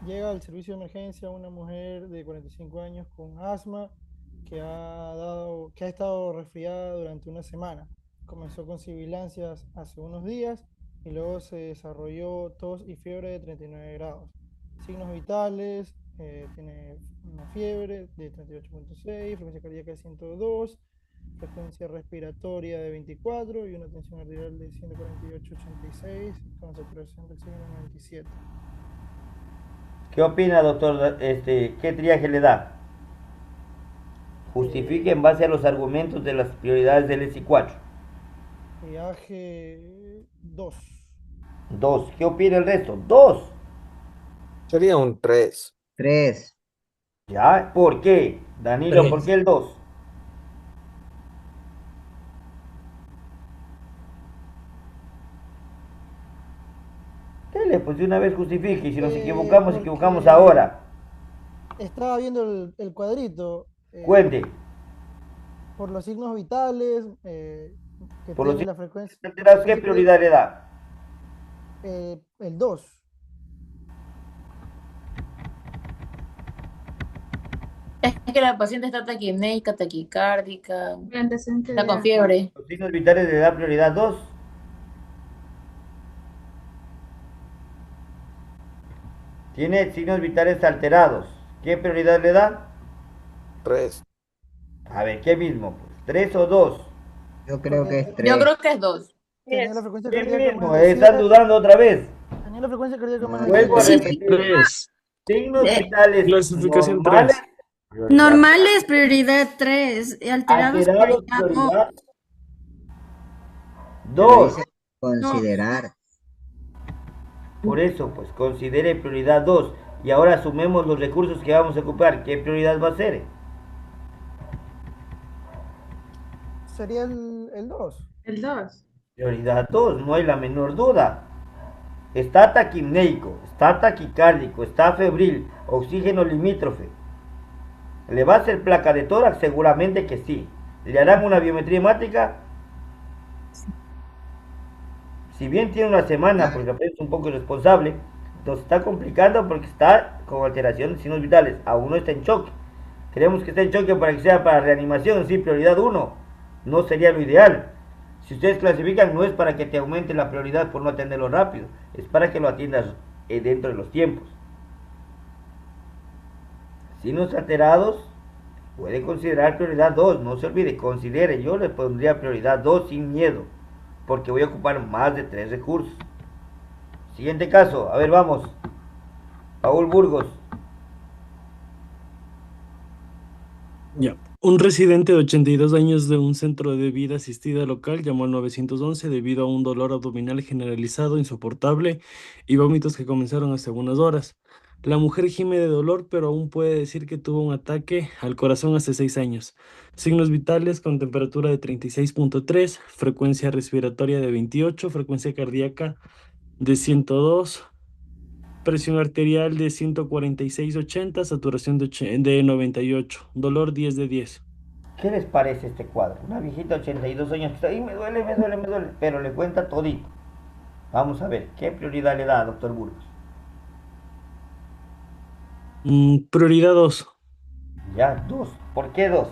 Llega al servicio de emergencia una mujer de 45 años con asma que ha estado resfriada durante una semana. Comenzó con sibilancias hace unos días y luego se desarrolló tos y fiebre de 39 grados. Signos vitales, tiene una fiebre de 38.6, frecuencia cardíaca de 102, frecuencia respiratoria de 24 y una tensión arterial de 148.86 con saturación del oxígeno 97. ¿Qué opina, doctor? ¿Qué triaje le da? Justifique en base a los argumentos de las prioridades del SI4. Triaje 2. 2. ¿Qué opina el resto? 2. Sería un 3. 3. ¿Ya? ¿Por qué? Danilo, 3. ¿por qué el 2? Dele, pues de una vez justifique. Y si nos equivocamos, equivocamos ahora. Estaba viendo el cuadrito. Cuente. Por los signos vitales, que Por los tiene la frecuencia. ¿Qué prioridad le da? El 2. Es que la paciente está taquipneica, taquicárdica, está con de fiebre. Los signos vitales le da prioridad 2. Tiene signos vitales alterados. ¿Qué prioridad le da? 3. A ver, ¿qué mismo? ¿3 o 2? Yo creo que es 3. Yo creo que es 2. Tenía la frecuencia ¿Qué cardíaca mismo? más de Están 7. dudando otra vez. Tenía la frecuencia cardíaca más de Vuelvo a 7. repetir. 3. Signos vitales Clasificación normales. 3. Normales, prioridad 3. Alterados, Alterados, prioridad 2. Dice considerar. Por eso, pues considere prioridad 2. Y ahora sumemos los recursos que vamos a ocupar. ¿Qué prioridad va a ser? Sería el 2. El 2. Prioridad 2, no hay la menor duda. Está taquipneico, está taquicárdico, está febril, oxígeno limítrofe. ¿Le va a hacer placa de tórax? Seguramente que sí. ¿Le harán una biometría hemática? Si bien tiene una semana, porque es un poco irresponsable, nos está complicando porque está con alteración de signos vitales. Aún no está en choque. Queremos que esté en choque para que sea para reanimación, sí, prioridad 1. No sería lo ideal. Si ustedes clasifican, no es para que te aumente la prioridad por no atenderlo rápido, es para que lo atiendas dentro de los tiempos. Signos alterados, puede considerar prioridad 2, no se olvide, considere, yo le pondría prioridad 2 sin miedo, porque voy a ocupar más de 3 recursos. Siguiente caso, a ver, vamos. Paul Burgos. Ya. Un residente de 82 años de un centro de vida asistida local llamó al 911 debido a un dolor abdominal generalizado, insoportable y vómitos que comenzaron hace algunas horas. La mujer gime de dolor, pero aún puede decir que tuvo un ataque al corazón hace 6 años. Signos vitales con temperatura de 36.3, frecuencia respiratoria de 28, frecuencia cardíaca de 102, presión arterial de 146/80, saturación de 98, dolor 10 de 10. ¿Qué les parece este cuadro? Una viejita de 82 años que está ahí, me duele, pero le cuenta todito. Vamos a ver, ¿qué prioridad le da, doctor Burgos? Prioridad 2. Ya, 2. ¿Por qué 2?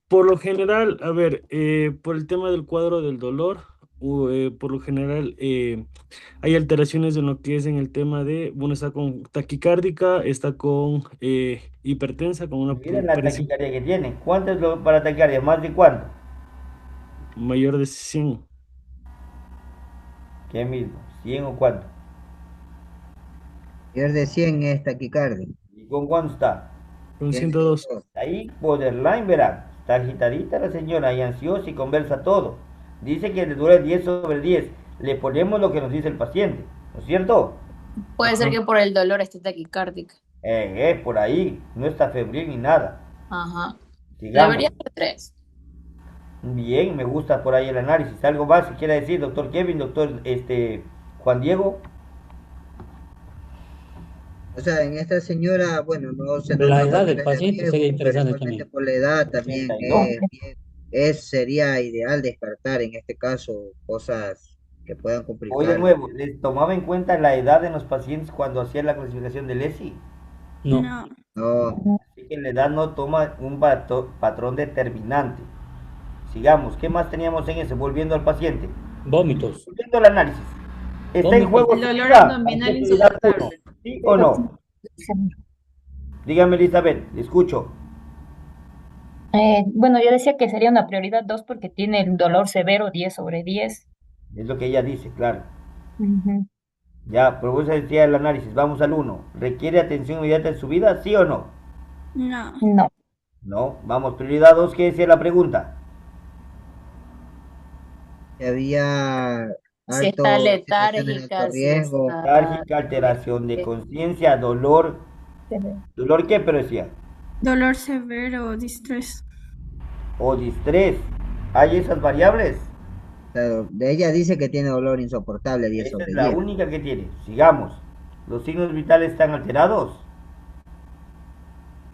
Por lo general, a ver, por el tema del cuadro del dolor, por lo general hay alteraciones en lo que es en el tema de, bueno, está con taquicárdica, está con hipertensa, con una Miren la presión taquicardia que tiene. ¿Cuánto es lo para taquicardia? ¿Más de cuánto? mayor de 100. ¿Qué mismo? ¿100 o cuánto? Mayor de 100 es taquicardia. ¿Y con cuánto está? Con 102. Ahí, borderline, verán. Está agitadita la señora y ansiosa y conversa todo. Dice que le dura 10/10. Le ponemos lo que nos dice el paciente, ¿no es cierto? Puede ser que por el dolor esté taquicárdica. Por ahí. No está febril ni nada. Ajá. Sigamos. Debería ser 3. Bien, me gusta por ahí el análisis. ¿Algo más que quiera decir, doctor Kevin, doctor Juan Diego? O sea, en esta señora, bueno, no se La nota edad del papeles de paciente riesgo, sería pero interesante igualmente también. por la edad también 82. sería ideal descartar en este caso cosas que puedan Hoy de complicar. nuevo, ¿les tomaba en cuenta la edad en los pacientes cuando hacía la clasificación del ESI? No. No, Así que la edad no toma un patrón determinante. Sigamos, ¿qué más teníamos en ese? Volviendo al paciente. Vómitos. Volviendo al análisis. ¿Está en juego El su dolor vida? abdominal ¿Ante prioridad uno? insoportable. ¿Sí o no? Dígame, Elizabeth, le escucho. Bueno, yo decía que sería una prioridad 2 porque tiene el dolor severo 10/10. Es lo que ella dice, claro. Ujú. Ya, pero vos decía el análisis. Vamos al 1. ¿Requiere atención inmediata en su vida? ¿Sí o no? No. No. No. Vamos, prioridad 2. ¿Qué decía la pregunta? que había Si está situaciones de alto letárgica, si riesgo. está... Letárgica, alteración de conciencia, dolor. ¿Dolor qué? Pero decía. Dolor severo, distrés. O distrés. ¿Hay esas variables? Claro, de ella dice que tiene dolor insoportable 10 Esa sobre es la 10. única que tiene. Sigamos. ¿Los signos vitales están alterados?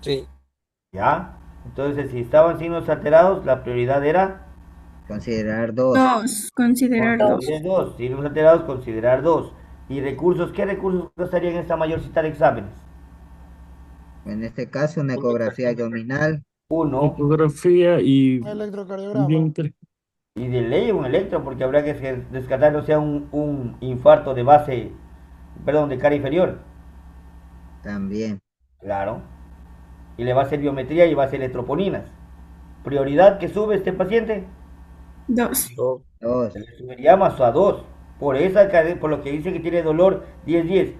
Sí. ¿Ya? Entonces, si estaban signos alterados, la prioridad era Considerar 2. Considerar 2. considerar 2. Signos alterados, considerar 2. ¿Y recursos? ¿Qué recursos gastarían en esta mayor cita de exámenes? En este caso, una ecografía abdominal. 1. Ecografía y Electrocardiograma. biometría. Y de ley un electro, porque habrá que descartar, o sea, un infarto de base, perdón, de cara inferior. También. Claro. Y le va a hacer biometría y va a hacer electroponinas. ¿Prioridad que sube este paciente? 2. 2. Se le subiría más a 2. Por lo que dice que tiene dolor 10/10.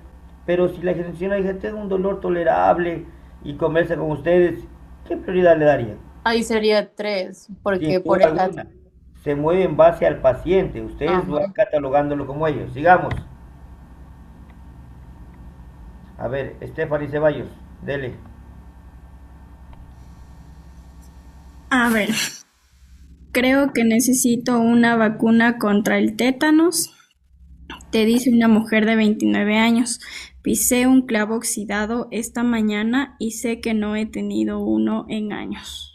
Pero si la señora dice, tengo un dolor tolerable y conversa con ustedes, ¿qué prioridad le daría? Ahí sería 3, porque Sin por duda el... alguna. Se mueve en base al paciente. Ustedes Ajá. van catalogándolo como ellos. Sigamos. A ver, Stephanie Ceballos, dele. A ver. Creo que necesito una vacuna contra el tétanos. Te dice una mujer de 29 años. Pisé un clavo oxidado esta mañana y sé que no he tenido uno en años.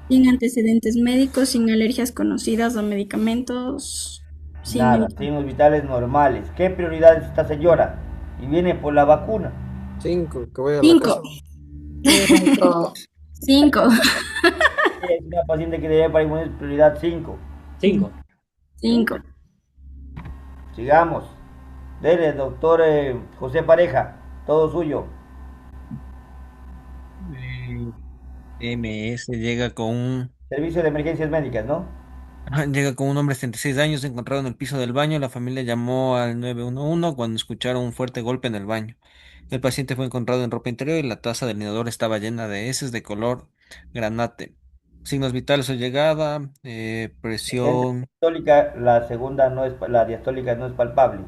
Sin antecedentes médicos, sin alergias conocidas o medicamentos. Sin Nada, signos vitales normales. ¿Qué prioridad es esta señora? Y viene por la vacuna. 5, que voy a la 5. casa. 5. Es una paciente que debe para inmunes prioridad 5. 5. 5. Sigamos. Dele, doctor José Pareja, todo suyo. MS llega con Servicio de emergencias médicas, ¿no? llega con un hombre de 76 años encontrado en el piso del baño. La familia llamó al 911 cuando escucharon un fuerte golpe en el baño. El paciente fue encontrado en ropa interior y la taza del inodoro estaba llena de heces de color granate. Signos vitales a llegada, Paciente presión, diastólica, la segunda no es, la diastólica no es palpable.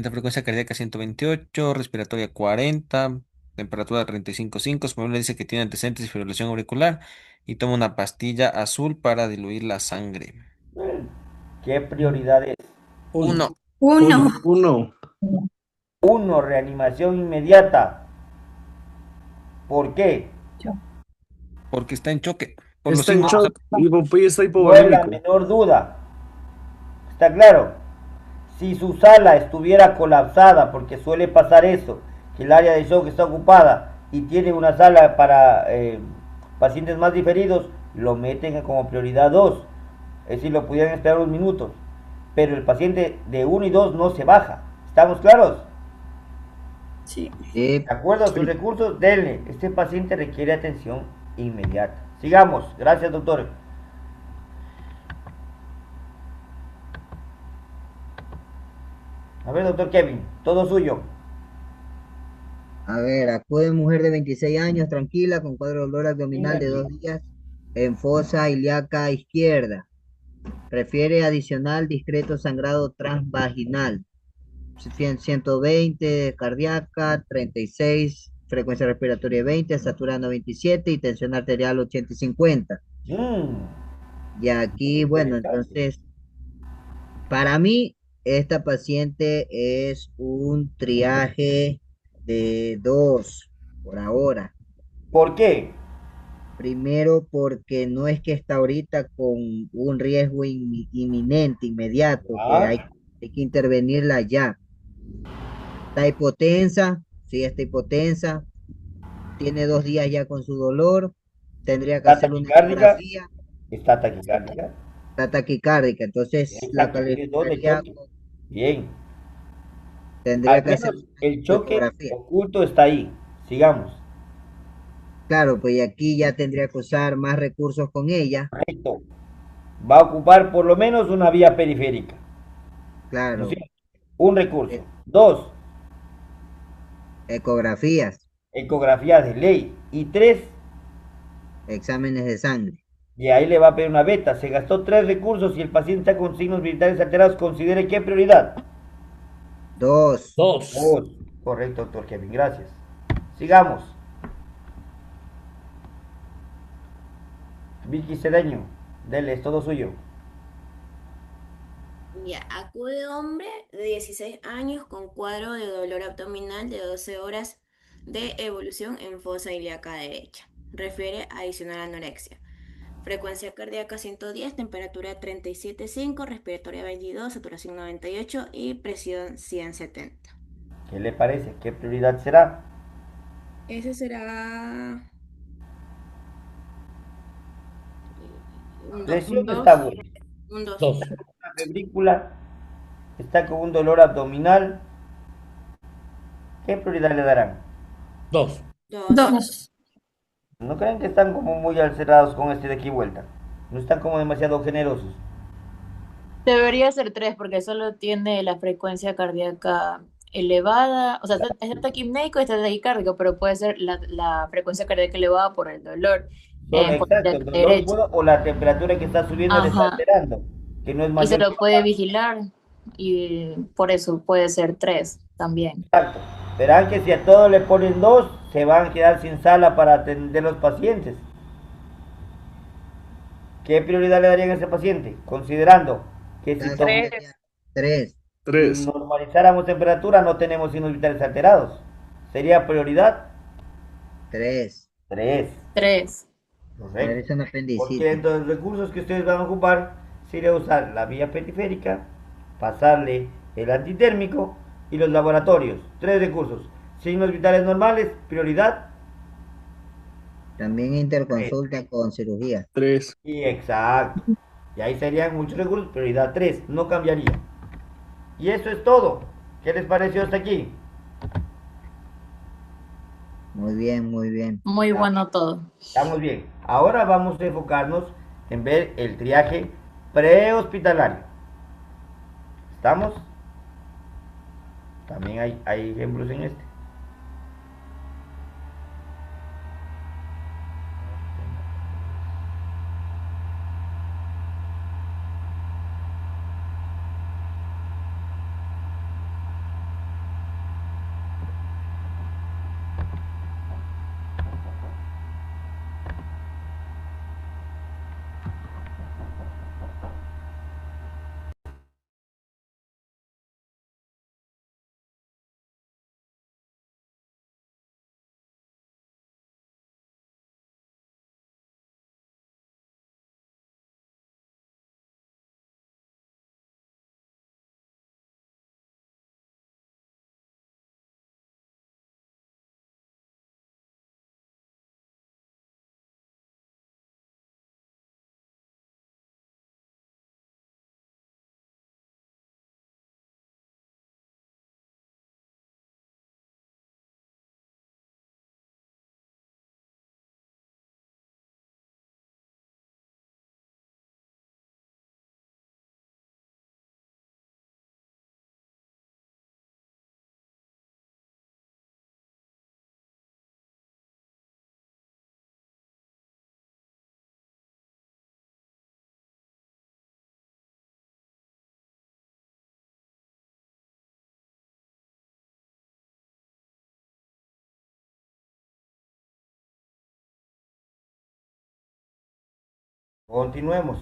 frecuencia cardíaca 128, respiratoria 40, temperatura 35,5. Su familia dice que tiene antecedentes de fibrilación auricular y toma una pastilla azul para diluir la sangre. ¿Qué prioridad es? 1. 1. 1. 1, reanimación inmediata. ¿Por qué? Porque está en choque. Por los Está en signos. shock y está No hay la hipovolémico. menor duda. ¿Está claro? Si su sala estuviera colapsada, porque suele pasar eso, que el área de shock está ocupada y tiene una sala para pacientes más diferidos, lo meten como prioridad 2. Es decir, lo pudieran esperar unos minutos. Pero el paciente de 1 y 2 no se baja. ¿Estamos claros? Sí. De acuerdo a sus recursos, denle. Este paciente requiere atención inmediata. Sigamos. Gracias, doctor. A ver, doctor Kevin, todo suyo. A ver, acude mujer de 26 años, tranquila, con cuadro de dolor abdominal de 2 días en fosa ilíaca izquierda. Refiere adicional discreto sangrado transvaginal. 120 cardíaca, 36, frecuencia respiratoria 20, estatura 97 y tensión arterial 80 y 50. Y aquí, bueno, entonces, para mí, esta paciente es un triaje de 2 por ahora. ¿Por qué? Primero, porque no es que está ahorita con un riesgo inminente, inmediato, que hay que intervenirla ya. Está hipotensa, sí está hipotensa, tiene 2 días ya con su dolor, tendría que ¿Está hacer una taquicárdica? ecografía, ¿Está taquicárdica? está taquicárdica, entonces la Taquicardia 2 de calificaría, choque. Bien. tendría Al que hacer menos una el choque ecografía. oculto está ahí. Sigamos. Claro, pues y aquí ya tendría que usar más recursos con ella, Correcto. Va a ocupar por lo menos una vía periférica. ¿No es claro, cierto? Un recurso. 2, ecografías, ecografía de ley. Y 3, exámenes de sangre. y ahí le va a pedir una beta. Se gastó 3 recursos y el paciente está con signos vitales alterados. Considere qué prioridad. 2. 2. 2. Correcto, doctor Kevin. Gracias. Sigamos. Vicky Cedeño. Dele, es todo suyo. Ya, acude hombre de 16 años con cuadro de dolor abdominal de 12 horas de evolución en fosa ilíaca derecha. Refiere adicional anorexia. Frecuencia cardíaca 110, temperatura 37,5, respiratoria 22, saturación 98 y presión 170. ¿Qué le parece? ¿Qué prioridad será? Ese será un Presión 2. está buena. Un 2. 2. La febrícula está con un dolor abdominal. ¿Qué prioridad le darán? 2. 2. ¿No creen que están como muy alterados con este de aquí vuelta? ¿No están como demasiado generosos? Debería ser 3 porque solo tiene la frecuencia cardíaca elevada, o sea, está taquipneico y está taquicárdico, pero puede ser la frecuencia cardíaca elevada por el dolor. Por Exacto, la el dolor derecha. pudo o la temperatura que está subiendo le está Ajá. alterando, que no es Y se mayor lo que puede la- vigilar y por eso puede ser 3 también. Exacto. Verán que si a todos le ponen 2, se van a quedar sin sala para atender los pacientes. ¿Qué prioridad le darían a ese paciente? Considerando que si Caso sería 3. 3. normalizáramos temperatura no tenemos signos vitales alterados. ¿Sería prioridad? 3. 3. 3. Correcto. Parece una Porque apendicitis. dentro de los recursos que ustedes van a ocupar sería usar la vía periférica, pasarle el antitérmico y los laboratorios. 3 recursos. Signos vitales normales, prioridad También interconsulta con cirugía. 3. Y exacto. Y ahí serían muchos recursos, prioridad 3, no cambiaría. Y eso es todo. ¿Qué les pareció hasta aquí? Muy bien, muy bien. Muy bueno todo. Estamos bien. Ahora vamos a enfocarnos en ver el triaje prehospitalario. ¿Estamos? También hay ejemplos en este. Continuemos.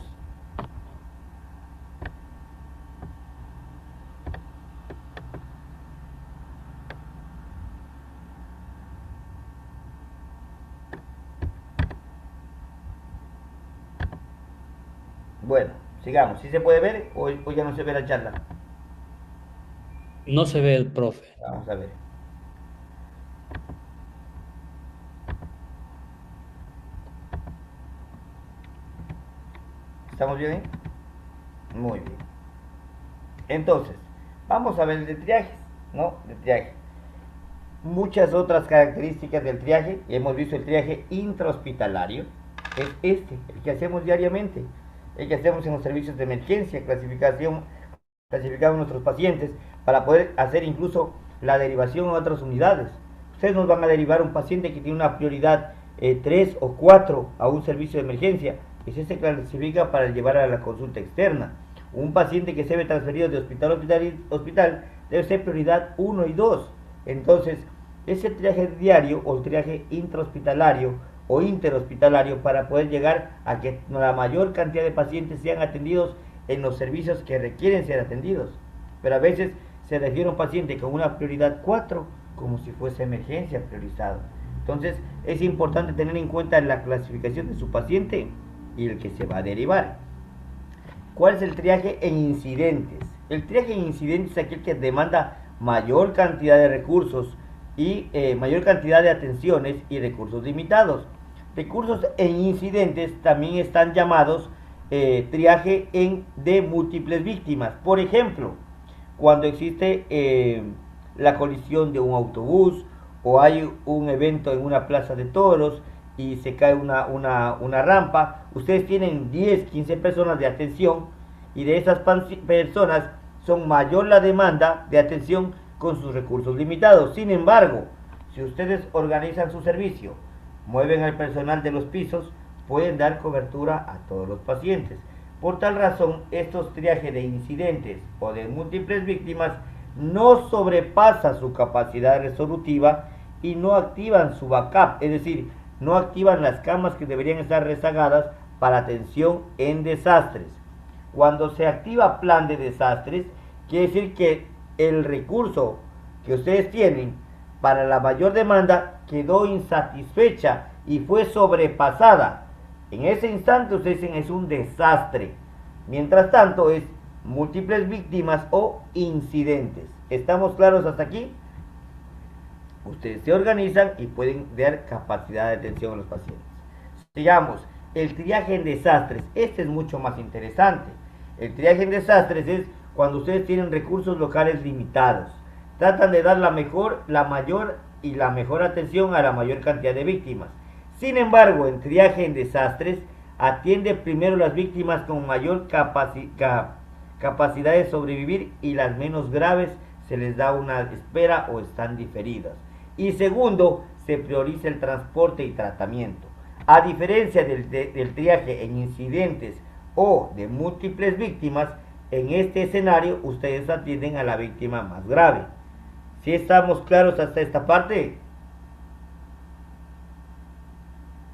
Bueno, sigamos. ¿Sí se puede ver o ya no se ve la charla? No se ve el profe. Vamos a ver. ¿Estamos bien ahí? Muy bien. Entonces, vamos a ver el de triajes, ¿no? De triaje. Muchas otras características del triaje. Hemos visto el triaje intrahospitalario. Es este, el que hacemos diariamente. El que hacemos en los servicios de emergencia, clasificamos nuestros pacientes para poder hacer incluso la derivación a otras unidades. Ustedes nos van a derivar un paciente que tiene una prioridad 3 o 4 a un servicio de emergencia, y se clasifica para llevar a la consulta externa. Un paciente que se ve transferido de hospital a hospital debe ser prioridad 1 y 2. Entonces, ese triaje diario o triaje intrahospitalario o interhospitalario para poder llegar a que la mayor cantidad de pacientes sean atendidos en los servicios que requieren ser atendidos. Pero a veces se refiere a un paciente con una prioridad 4 como si fuese emergencia priorizado. Entonces es importante tener en cuenta la clasificación de su paciente y el que se va a derivar. ¿Cuál es el triaje en incidentes? El triaje en incidentes es aquel que demanda mayor cantidad de recursos y mayor cantidad de atenciones y recursos limitados. Recursos en incidentes también están llamados triaje de múltiples víctimas. Por ejemplo, cuando existe la colisión de un autobús o hay un evento en una plaza de toros y se cae una rampa, ustedes tienen 10, 15 personas de atención, y de esas personas son mayor la demanda de atención con sus recursos limitados. Sin embargo, si ustedes organizan su servicio, mueven al personal de los pisos, pueden dar cobertura a todos los pacientes. Por tal razón, estos triajes de incidentes o de múltiples víctimas no sobrepasan su capacidad resolutiva y no activan su backup, es decir, no activan las camas que deberían estar rezagadas para atención en desastres. Cuando se activa plan de desastres, quiere decir que el recurso que ustedes tienen para la mayor demanda quedó insatisfecha y fue sobrepasada. En ese instante ustedes dicen es un desastre. Mientras tanto es múltiples víctimas o incidentes. ¿Estamos claros hasta aquí? Ustedes se organizan y pueden dar capacidad de atención a los pacientes. Sigamos, el triaje en desastres. Este es mucho más interesante. El triaje en desastres es cuando ustedes tienen recursos locales limitados. Tratan de dar la mayor y la mejor atención a la mayor cantidad de víctimas. Sin embargo, en triaje en desastres, atiende primero las víctimas con mayor capacidad de sobrevivir y las menos graves se les da una espera o están diferidas. Y segundo, se prioriza el transporte y tratamiento. A diferencia del triaje en incidentes o de múltiples víctimas, en este escenario ustedes atienden a la víctima más grave. ¿Sí estamos claros hasta esta parte?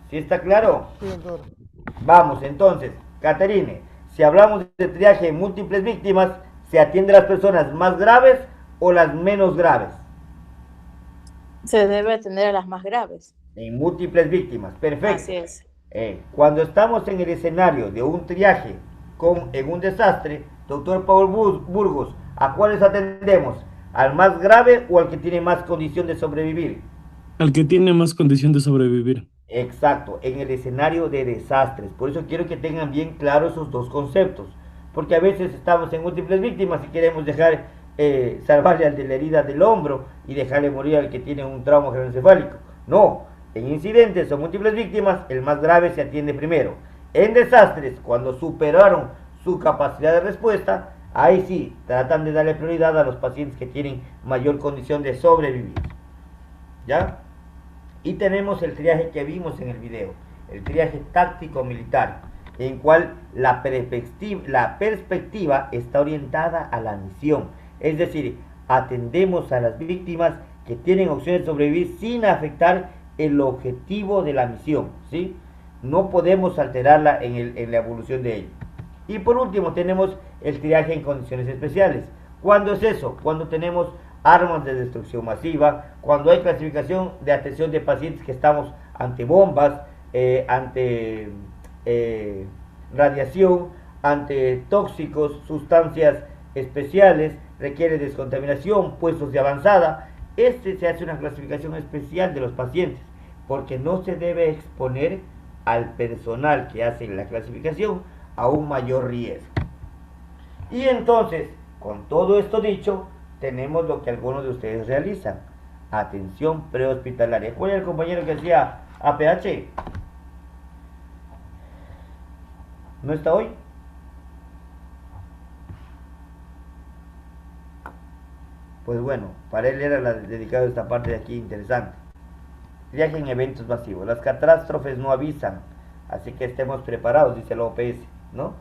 ¿Sí está claro? Sí, doctor. Vamos, entonces, Caterine, si hablamos de triaje en múltiples víctimas, ¿se atiende a las personas más graves o las menos graves? Se debe atender a las más graves. En múltiples víctimas, perfecto. Así es. Cuando estamos en el escenario de un triaje en un desastre, doctor Paul Burgos, ¿a cuáles atendemos? ¿Al más grave o al que tiene más condición de sobrevivir? Al que tiene más condición de sobrevivir. Exacto, en el escenario de desastres. Por eso quiero que tengan bien claros esos dos conceptos. Porque a veces estamos en múltiples víctimas y queremos salvarle al de la herida del hombro y dejarle morir al que tiene un trauma craneoencefálico. No, en incidentes o múltiples víctimas, el más grave se atiende primero. En desastres, cuando superaron su capacidad de respuesta, ahí sí, tratan de darle prioridad a los pacientes que tienen mayor condición de sobrevivir. ¿Ya? Y tenemos el triaje que vimos en el video, el triaje táctico militar, en cual la perspectiva está orientada a la misión. Es decir, atendemos a las víctimas que tienen opciones de sobrevivir sin afectar el objetivo de la misión, ¿sí? No podemos alterarla en la evolución de ella. Y por último tenemos el triaje en condiciones especiales. ¿Cuándo es eso? Cuando tenemos armas de destrucción masiva, cuando hay clasificación de atención de pacientes que estamos ante bombas, ante radiación, ante tóxicos, sustancias especiales, requiere descontaminación, puestos de avanzada. Se hace una clasificación especial de los pacientes, porque no se debe exponer al personal que hace la clasificación a un mayor riesgo. Y entonces, con todo esto dicho, tenemos lo que algunos de ustedes realizan: atención prehospitalaria. ¿Cuál es el compañero que decía APH? ¿No está hoy? Pues bueno, para él era dedicado a esta parte de aquí interesante. Triaje en eventos masivos. Las catástrofes no avisan, así que estemos preparados, dice la OPS, ¿no?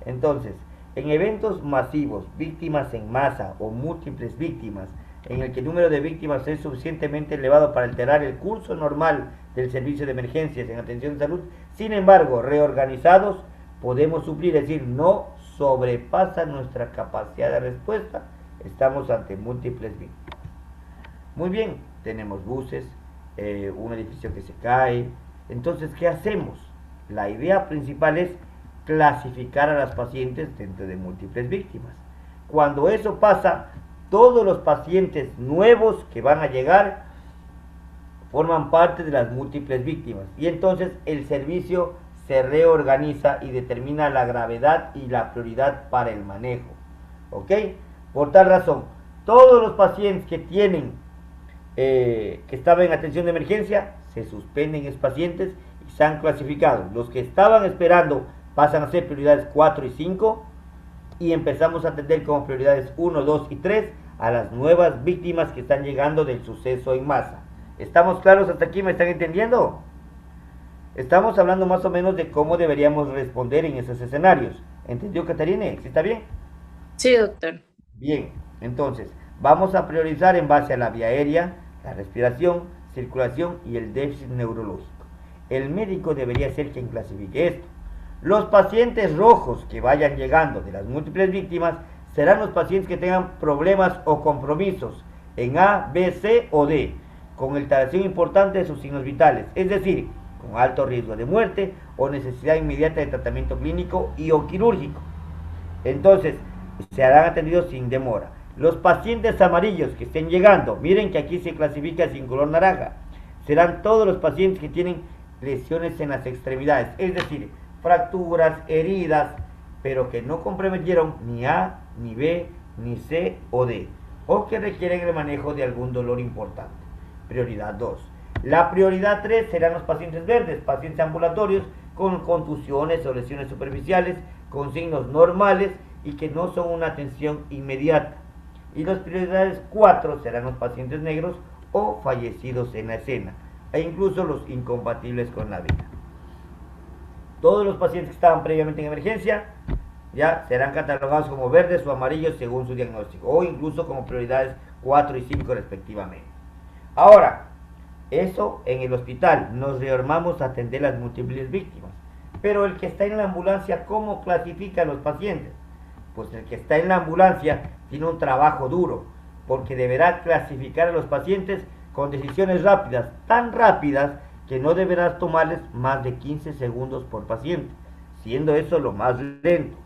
Entonces, en eventos masivos, víctimas en masa o múltiples víctimas, en el que el número de víctimas es suficientemente elevado para alterar el curso normal del servicio de emergencias en atención de salud, sin embargo, reorganizados, podemos suplir, es decir, no sobrepasa nuestra capacidad de respuesta, estamos ante múltiples víctimas. Muy bien, tenemos buses, un edificio que se cae. Entonces, ¿qué hacemos? La idea principal es clasificar a las pacientes dentro de múltiples víctimas. Cuando eso pasa, todos los pacientes nuevos que van a llegar forman parte de las múltiples víctimas, y entonces el servicio se reorganiza y determina la gravedad y la prioridad para el manejo. ¿Ok? Por tal razón, todos los pacientes que estaban en atención de emergencia se suspenden esos pacientes y se han clasificado. Los que estaban esperando pasan a ser prioridades 4 y 5 y empezamos a atender como prioridades 1, 2 y 3 a las nuevas víctimas que están llegando del suceso en masa. ¿Estamos claros hasta aquí? ¿Me están entendiendo? Estamos hablando más o menos de cómo deberíamos responder en esos escenarios. ¿Entendió, Catarine? ¿Sí está bien? Sí, doctor. Bien, entonces vamos a priorizar en base a la vía aérea, la respiración, circulación y el déficit neurológico. El médico debería ser quien clasifique esto. Los pacientes rojos que vayan llegando de las múltiples víctimas serán los pacientes que tengan problemas o compromisos en A, B, C o D, con alteración importante de sus signos vitales, es decir, con alto riesgo de muerte o necesidad inmediata de tratamiento clínico y o quirúrgico. Entonces, se harán atendidos sin demora. Los pacientes amarillos que estén llegando, miren que aquí se clasifica sin color naranja, serán todos los pacientes que tienen lesiones en las extremidades, es decir, fracturas, heridas, pero que no comprometieron ni A, ni B, ni C o D, o que requieren el manejo de algún dolor importante. Prioridad 2. La prioridad 3 serán los pacientes verdes, pacientes ambulatorios con contusiones o lesiones superficiales, con signos normales y que no son una atención inmediata. Y las prioridades 4 serán los pacientes negros o fallecidos en la escena, e incluso los incompatibles con la vida. Todos los pacientes que estaban previamente en emergencia ya serán catalogados como verdes o amarillos según su diagnóstico, o incluso como prioridades 4 y 5 respectivamente. Ahora, eso en el hospital, nos rearmamos a atender las múltiples víctimas. Pero el que está en la ambulancia, ¿cómo clasifica a los pacientes? Pues el que está en la ambulancia tiene un trabajo duro, porque deberá clasificar a los pacientes con decisiones rápidas, tan rápidas que no deberá tomarles más de 15 segundos por paciente, siendo eso lo más lento.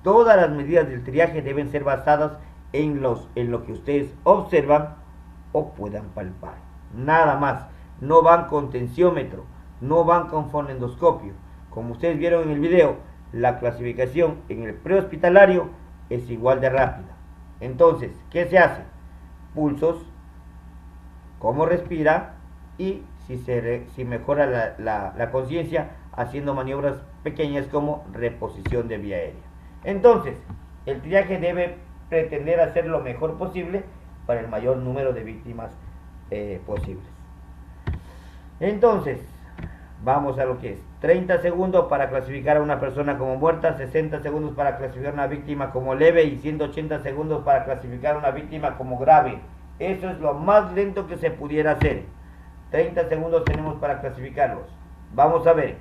Todas las medidas del triaje deben ser basadas en lo que ustedes observan o puedan palpar. Nada más, no van con tensiómetro, no van con fonendoscopio. Como ustedes vieron en el video, la clasificación en el prehospitalario es igual de rápida. Entonces, ¿qué se hace? Pulsos, cómo respira y si mejora la conciencia haciendo maniobras pequeñas como reposición de vía aérea. Entonces, el triaje debe pretender hacer lo mejor posible para el mayor número de víctimas posibles. Entonces, vamos a lo que es 30 segundos para clasificar a una persona como muerta, 60 segundos para clasificar a una víctima como leve y 180 segundos para clasificar a una víctima como grave. Eso es lo más lento que se pudiera hacer. 30 segundos tenemos para clasificarlos. Vamos a ver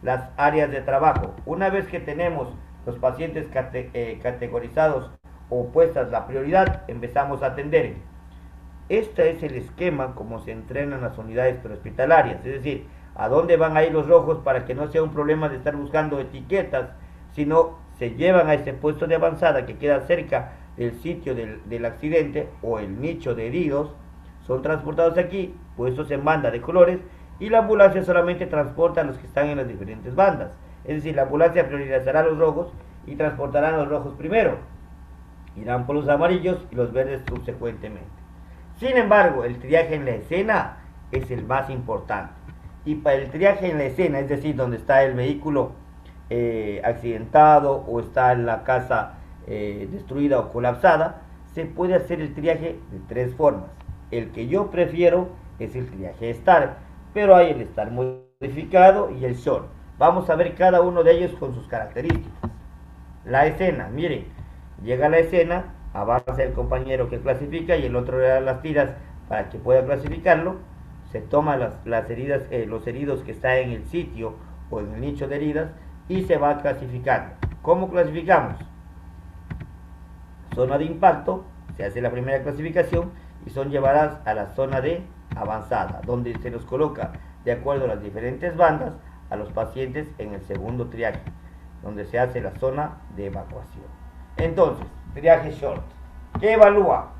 las áreas de trabajo. Una vez que tenemos los pacientes categorizados o puestas la prioridad, empezamos a atender. Este es el esquema como se entrenan las unidades prehospitalarias, es decir, a dónde van a ir los rojos para que no sea un problema de estar buscando etiquetas, sino se llevan a ese puesto de avanzada que queda cerca del sitio del accidente o el nicho de heridos, son transportados aquí, puestos en banda de colores, y la ambulancia solamente transporta a los que están en las diferentes bandas, es decir, la ambulancia priorizará los rojos y transportarán los rojos primero, irán por los amarillos y los verdes subsecuentemente. Sin embargo, el triaje en la escena es el más importante. Y para el triaje en la escena, es decir, donde está el vehículo accidentado o está la casa destruida o colapsada, se puede hacer el triaje de tres formas. El que yo prefiero es el triaje STAR, pero hay el STAR modificado y el SHORT. Vamos a ver cada uno de ellos con sus características. La escena, miren, llega a la escena, avanza el compañero que clasifica y el otro le da las tiras para que pueda clasificarlo. Se toma las heridas, los heridos que están en el sitio o en el nicho de heridas y se va clasificando. ¿Cómo clasificamos? Zona de impacto, se hace la primera clasificación y son llevadas a la zona de avanzada, donde se los coloca de acuerdo a las diferentes bandas a los pacientes en el segundo triaje, donde se hace la zona de evacuación. Entonces, triaje short, ¿qué evalúa?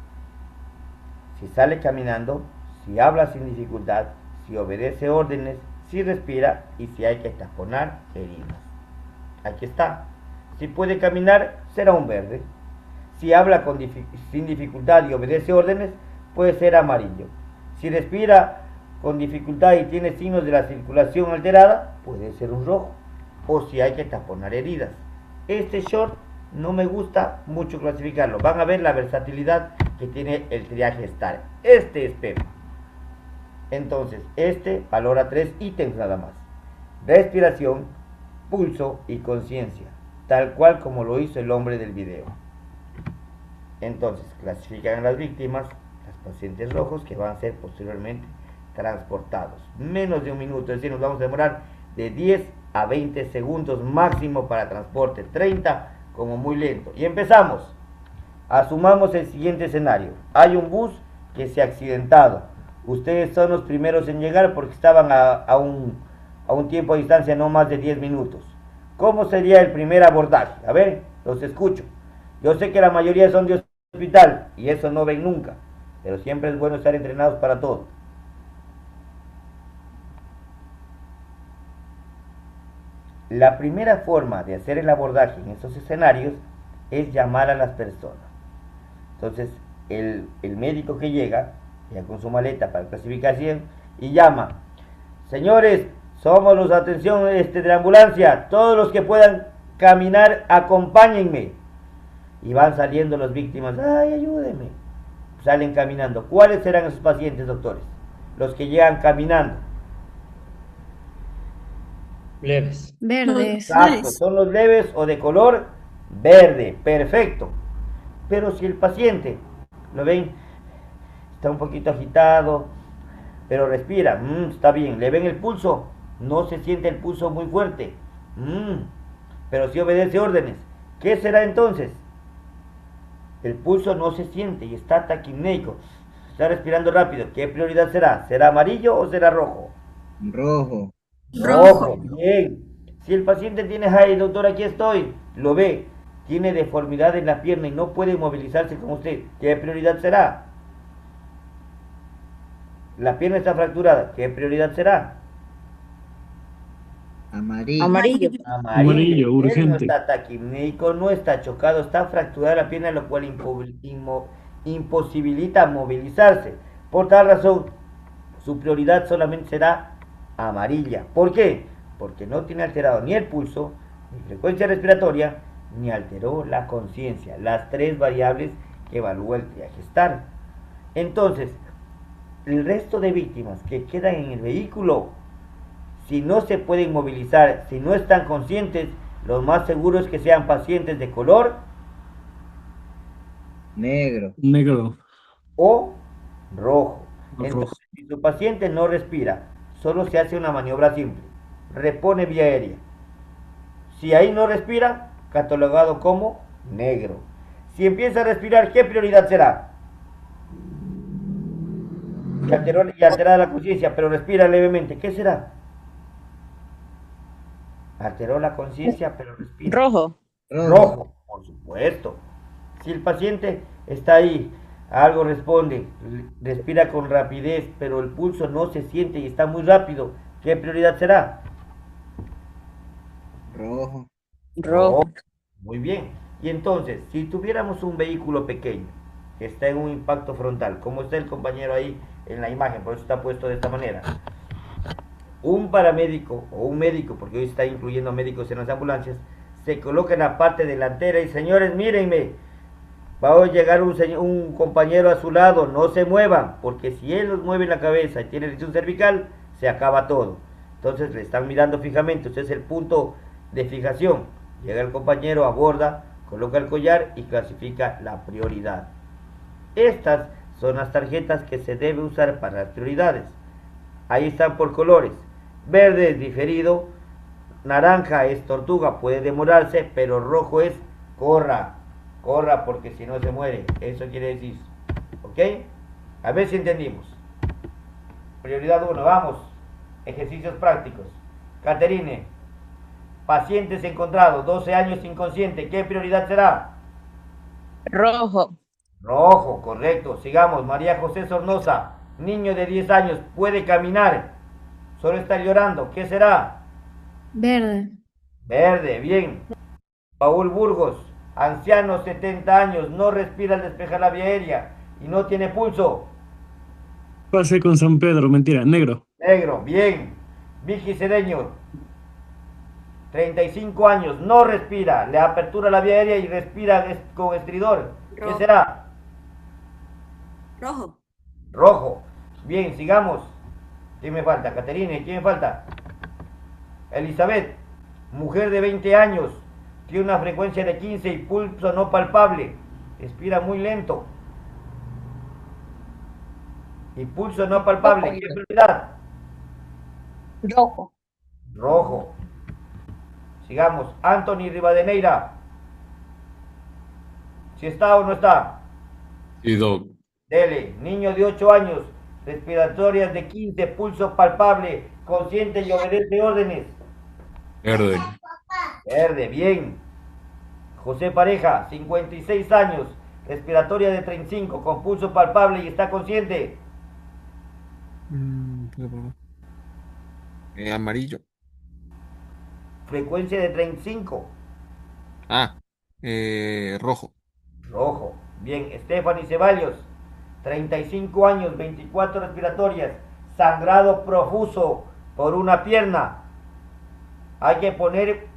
Si sale caminando, si habla sin dificultad, si obedece órdenes, si respira y si hay que taponar heridas. Aquí está. Si puede caminar, será un verde. Si habla sin dificultad y obedece órdenes, puede ser amarillo. Si respira con dificultad y tiene signos de la circulación alterada, puede ser un rojo. O si hay que taponar heridas. Este short no me gusta mucho clasificarlo. Van a ver la versatilidad que tiene el triaje STAR. Este es PEP. Entonces, este valora 3 ítems nada más. Respiración, pulso y conciencia, tal cual como lo hizo el hombre del video. Entonces, clasifican a las víctimas, los pacientes rojos que van a ser posteriormente transportados. Menos de un minuto, es decir, nos vamos a demorar de 10 a 20 segundos máximo para transporte, 30 como muy lento. Y empezamos. Asumamos el siguiente escenario. Hay un bus que se ha accidentado. Ustedes son los primeros en llegar porque estaban a un tiempo de distancia no más de 10 minutos. ¿Cómo sería el primer abordaje? A ver, los escucho. Yo sé que la mayoría son de hospital y eso no ven nunca, pero siempre es bueno estar entrenados para todo. La primera forma de hacer el abordaje en estos escenarios es llamar a las personas. Entonces, el médico que llega, ya con su maleta para clasificación, y llama: señores, somos los, atención de la ambulancia, todos los que puedan caminar, acompáñenme. Y van saliendo las víctimas: ay, ayúdenme. Salen caminando. ¿Cuáles serán esos pacientes, doctores? Los que llegan caminando. Leves. Verdes. Exacto, son los leves o de color verde, perfecto. Pero si el paciente, lo ven, está un poquito agitado, pero respira, está bien. Le ven el pulso, no se siente el pulso muy fuerte, pero sí obedece órdenes. ¿Qué será entonces? El pulso no se siente y está taquipneico, está respirando rápido. ¿Qué prioridad será? ¿Será amarillo o será rojo? Rojo. Rojo, bien. Si el paciente tiene, ay, doctor, aquí estoy, lo ve, tiene deformidad en la pierna y no puede movilizarse como usted, ¿qué prioridad será? La pierna está fracturada, ¿qué prioridad será? Amarillo. Amarillo. Amarillo, Él no urgente. está taquipnéico, no está chocado, está fracturada la pierna, lo cual imposibilita movilizarse. Por tal razón, su prioridad solamente será amarilla. ¿Por qué? Porque no tiene alterado ni el pulso, ni frecuencia respiratoria, ni alteró la conciencia, las tres variables que evalúa el triaje STAR. Entonces, el resto de víctimas que quedan en el vehículo, si no se pueden movilizar, si no están conscientes, lo más seguro es que sean pacientes de color Negro. Negro. o rojo. Rojo. Entonces, si su paciente no respira, solo se hace una maniobra simple: repone vía aérea. Si ahí no respira, catalogado como negro. Si empieza a respirar, ¿qué prioridad será? Y alterada la conciencia, pero respira levemente, ¿qué será? Alteró la conciencia, pero respira. Rojo. Rojo, por supuesto. Si el paciente está ahí, algo responde, respira con rapidez, pero el pulso no se siente y está muy rápido, ¿qué prioridad será? Rojo. Rojo. Muy bien. Y entonces, si tuviéramos un vehículo pequeño que está en un impacto frontal, como está el compañero ahí en la imagen, por eso está puesto de esta manera, un paramédico o un médico, porque hoy está incluyendo médicos en las ambulancias, se coloca en la parte delantera y: señores, mírenme, va a llegar un compañero a su lado, no se muevan, porque si él los mueve la cabeza y tiene lesión cervical, se acaba todo. Entonces le están mirando fijamente, usted es el punto de fijación. Llega el compañero, aborda, coloca el collar y clasifica la prioridad. Estas son las tarjetas que se debe usar para las prioridades. Ahí están por colores. Verde es diferido, naranja es tortuga, puede demorarse, pero rojo es corra. Corra porque si no se muere. Eso quiere decir. ¿Ok? A ver si entendimos. Prioridad 1, vamos. Ejercicios prácticos. Caterine, pacientes encontrados, 12 años inconsciente. ¿Qué prioridad será? Rojo. Rojo, correcto. Sigamos. María José Sornosa, niño de 10 años, puede caminar, solo está llorando. ¿Qué será? Verde. Verde, bien. Paul Burgos, anciano, 70 años, no respira al despejar la vía aérea y no tiene pulso. Pase con San Pedro, mentira, negro. Negro, bien. Vicky Cedeño, 35 años, no respira, le apertura la vía aérea y respira con estridor. ¿Qué Rojo. será? Rojo. Rojo. Bien, sigamos. ¿Quién me falta? Caterine, ¿quién me falta? Elizabeth, mujer de 20 años, tiene una frecuencia de 15 y pulso no palpable, respira muy lento. Y pulso no palpable, ¿qué prioridad? Rojo. Rojo. Sigamos. Anthony Rivadeneira, ¿si está o no está? Sí, Doc. Dele. Niño de 8 años, respiratorias de 15, pulso palpable, consciente y obedece órdenes. Verde. Verde, bien. José Pareja, 56 años, respiratoria de 35, con pulso palpable y está consciente. Amarillo. Frecuencia de 35. Rojo. Rojo. Bien, Stephanie Ceballos, 35 años, 24 respiratorias, sangrado profuso por una pierna. Hay que poner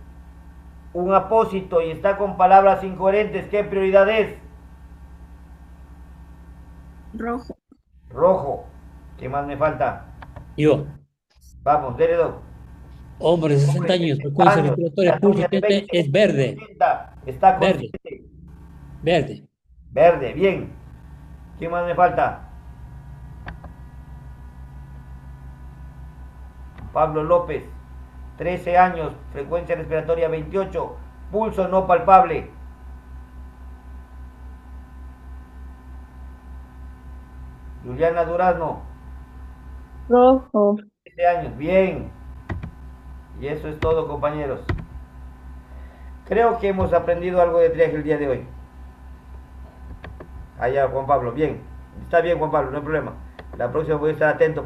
un apósito y está con palabras incoherentes. ¿Qué prioridad es? Rojo. Rojo. ¿Qué más me falta? Yo, Vamos, dele dos. hombre de 60 años, frecuencia respiratoria, pulso 70, es verde. Está Verde. consciente. Verde. Verde, bien. ¿Qué más me falta? Pablo López, 13 años, frecuencia respiratoria 28, pulso no palpable. Juliana Durazno, Rojo. 13 años, bien. Y eso es todo, compañeros. Creo que hemos aprendido algo de triaje el día de hoy. Allá, Juan Pablo, bien. Está bien, Juan Pablo, no hay problema. La próxima voy a estar atento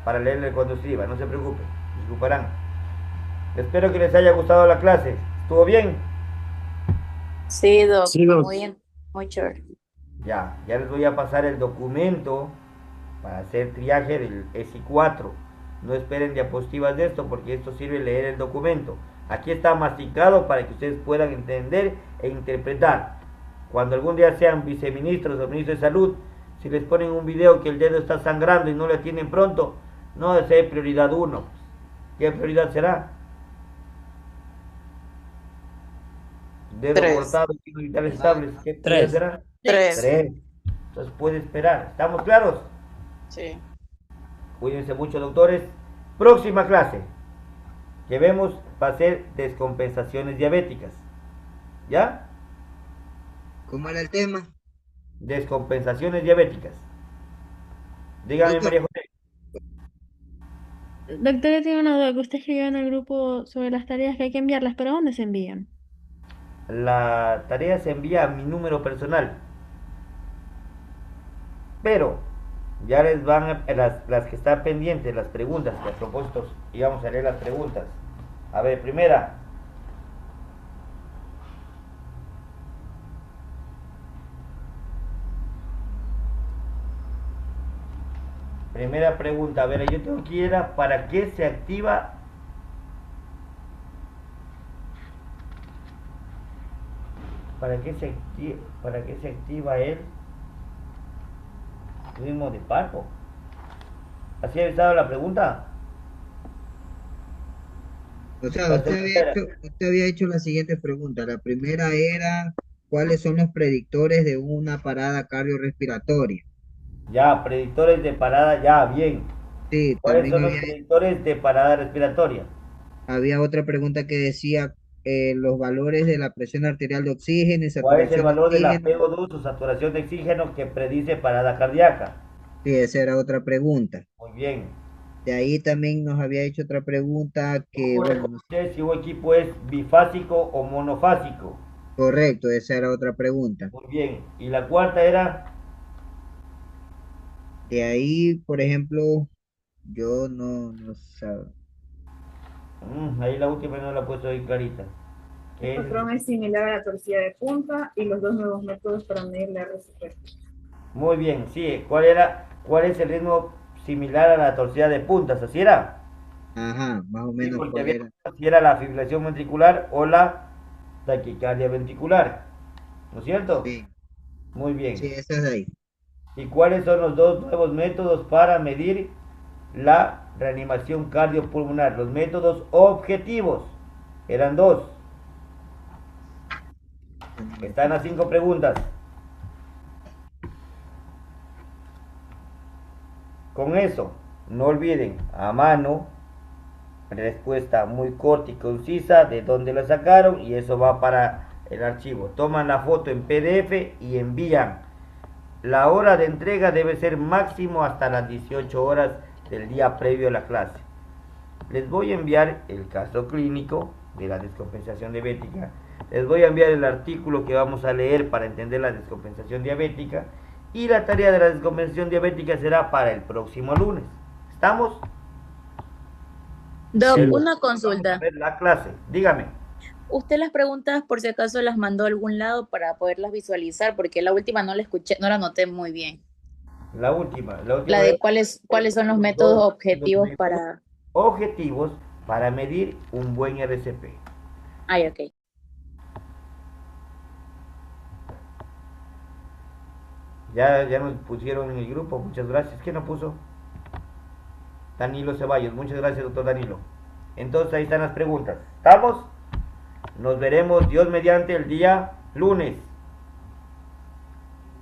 para leerle cuando escriba, no se preocupe, disculparán. Espero que les haya gustado la clase. ¿Estuvo bien? Sí, Doc, Sí, Doc. muy chévere. Ya les voy a pasar el documento para hacer triaje del ESI 4. No esperen diapositivas de esto porque esto sirve leer el documento. Aquí está masticado para que ustedes puedan entender e interpretar. Cuando algún día sean viceministros o ministros de salud, si les ponen un video que el dedo está sangrando y no le atienden pronto, no es prioridad 1. ¿Qué prioridad será? Dedo 3. cortado, signos vitales estables. ¿Qué prioridad 3. será? 3. 3. Entonces puede esperar. ¿Estamos claros? Sí. Cuídense mucho, doctores. Próxima clase que vemos va a ser descompensaciones diabéticas. ¿Ya? ¿Cómo era el tema? Descompensaciones diabéticas. Dígame, Doctor. María José. Doctor, yo tengo una duda que usted escribió en el grupo sobre las tareas que hay que enviarlas, pero ¿dónde se envían? La tarea se envía a mi número personal. Pero ya les van las que están pendientes, las preguntas, que a propósito íbamos a leer las preguntas. A ver, primera. Primera pregunta, a ver, yo tengo que ir a ¿para qué se activa? ¿Para qué se activa el ritmo de Parco? ¿Así ha estado la pregunta? O sea, La usted tercera. había hecho la siguiente pregunta. La primera era, ¿cuáles son los predictores de una parada cardiorrespiratoria? Ya, predictores de parada, ya, bien. Sí, ¿Cuáles también son los predictores de parada respiratoria? había otra pregunta que decía los valores de la presión arterial de oxígeno y ¿Cuál es el saturación de valor de la oxígeno. PO2 o saturación de oxígeno que predice parada cardíaca? Sí, esa era otra pregunta. Muy bien. De ahí también nos había hecho otra pregunta que, bueno, Reconocer si un equipo es bifásico o monofásico. correcto, esa era otra pregunta. Muy bien. Y la cuarta era, De ahí, por ejemplo, yo no sabía. ahí la última no la he puesto ahí clarita. ¿Qué El es? patrón es similar a la torcida de punta y los dos nuevos métodos para medir la RCP. Muy bien, sí. ¿Cuál es el ritmo similar a la torcida de puntas? ¿Así era? Ajá, más o Sí, menos porque cuál había era. si era la fibrilación ventricular o la taquicardia ventricular. ¿No es cierto? Sí, Muy bien. sí, esa es de ahí. ¿Y cuáles son los dos nuevos métodos para medir la reanimación cardiopulmonar? Los métodos objetivos. Eran dos. Están las 5 preguntas. Con eso, no olviden, a mano, respuesta muy corta y concisa de dónde la sacaron y eso va para el archivo. Toman la foto en PDF y envían. La hora de entrega debe ser máximo hasta las 18 horas del día previo a la clase. Les voy a enviar el caso clínico de la descompensación diabética Les voy a enviar el artículo que vamos a leer para entender la descompensación diabética y la tarea de la descompensación diabética será para el próximo lunes. ¿Estamos? Doc, El una lunes vamos a consulta. ver la clase. Dígame. ¿Usted las preguntas por si acaso las mandó a algún lado para poderlas visualizar? Porque la última no la escuché, no la noté muy bien. La última La de vez, cuáles son los métodos objetivos para... objetivos para medir un buen RCP. Ay, ok. Ya nos pusieron en el grupo, muchas gracias. ¿Quién nos puso? Danilo Ceballos, muchas gracias, doctor Danilo. Entonces ahí están las preguntas. ¿Estamos? Nos veremos, Dios mediante, el día lunes.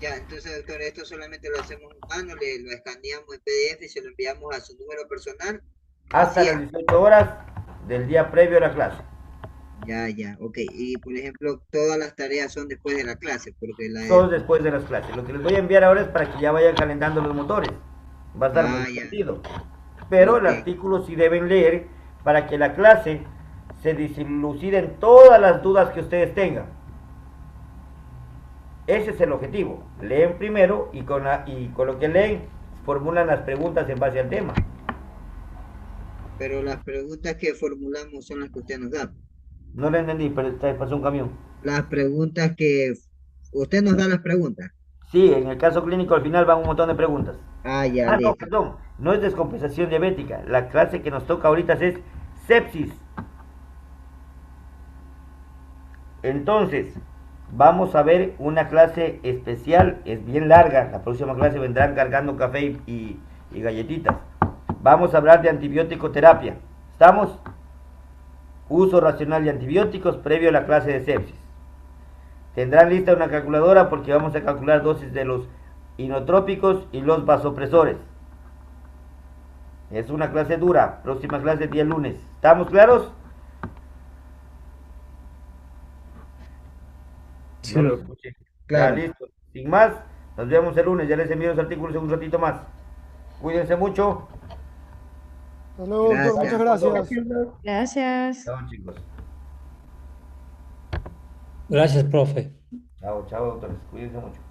Ya, entonces, doctor, esto solamente lo hacemos en mano, lo escaneamos en PDF y se lo enviamos a su número personal. Hasta Así las 18 horas del día previo a la clase. Ya, ok. Y por ejemplo, todas las tareas son después de la clase, porque Todos después de las clases. Lo que les voy a enviar ahora es para que ya vayan calentando los motores. Va a estar muy ya. divertido. Pero el Ok. artículo sí deben leer para que la clase se diluciden todas las dudas que ustedes tengan. Ese es el objetivo. Leen primero y con lo que leen formulan las preguntas en base al tema. Pero las preguntas que formulamos son las que usted nos da. No lo entendí, pero pasó un camión. Las preguntas que usted nos da las preguntas. Sí, en el caso clínico al final van un montón de preguntas. Ya, No, listo. perdón, no es descompensación diabética. La clase que nos toca ahorita es sepsis. Entonces, vamos a ver una clase especial, es bien larga. La próxima clase vendrán cargando café y galletitas. Vamos a hablar de antibiótico terapia. ¿Estamos? Uso racional de antibióticos previo a la clase de sepsis. Tendrán lista una calculadora porque vamos a calcular dosis de los inotrópicos y los vasopresores. Es una clase dura. Próxima clase día lunes. ¿Estamos claros? Sí, No lo doctor. escuché. Claro. Ya, listo. Sin más, nos vemos el lunes. Ya les envío los artículos en un ratito más. Cuídense mucho. Hasta luego, doctor. Muchas gracias. Gracias. Chao, chicos. Gracias, profe. Chao, chao, doctores. Cuídense mucho.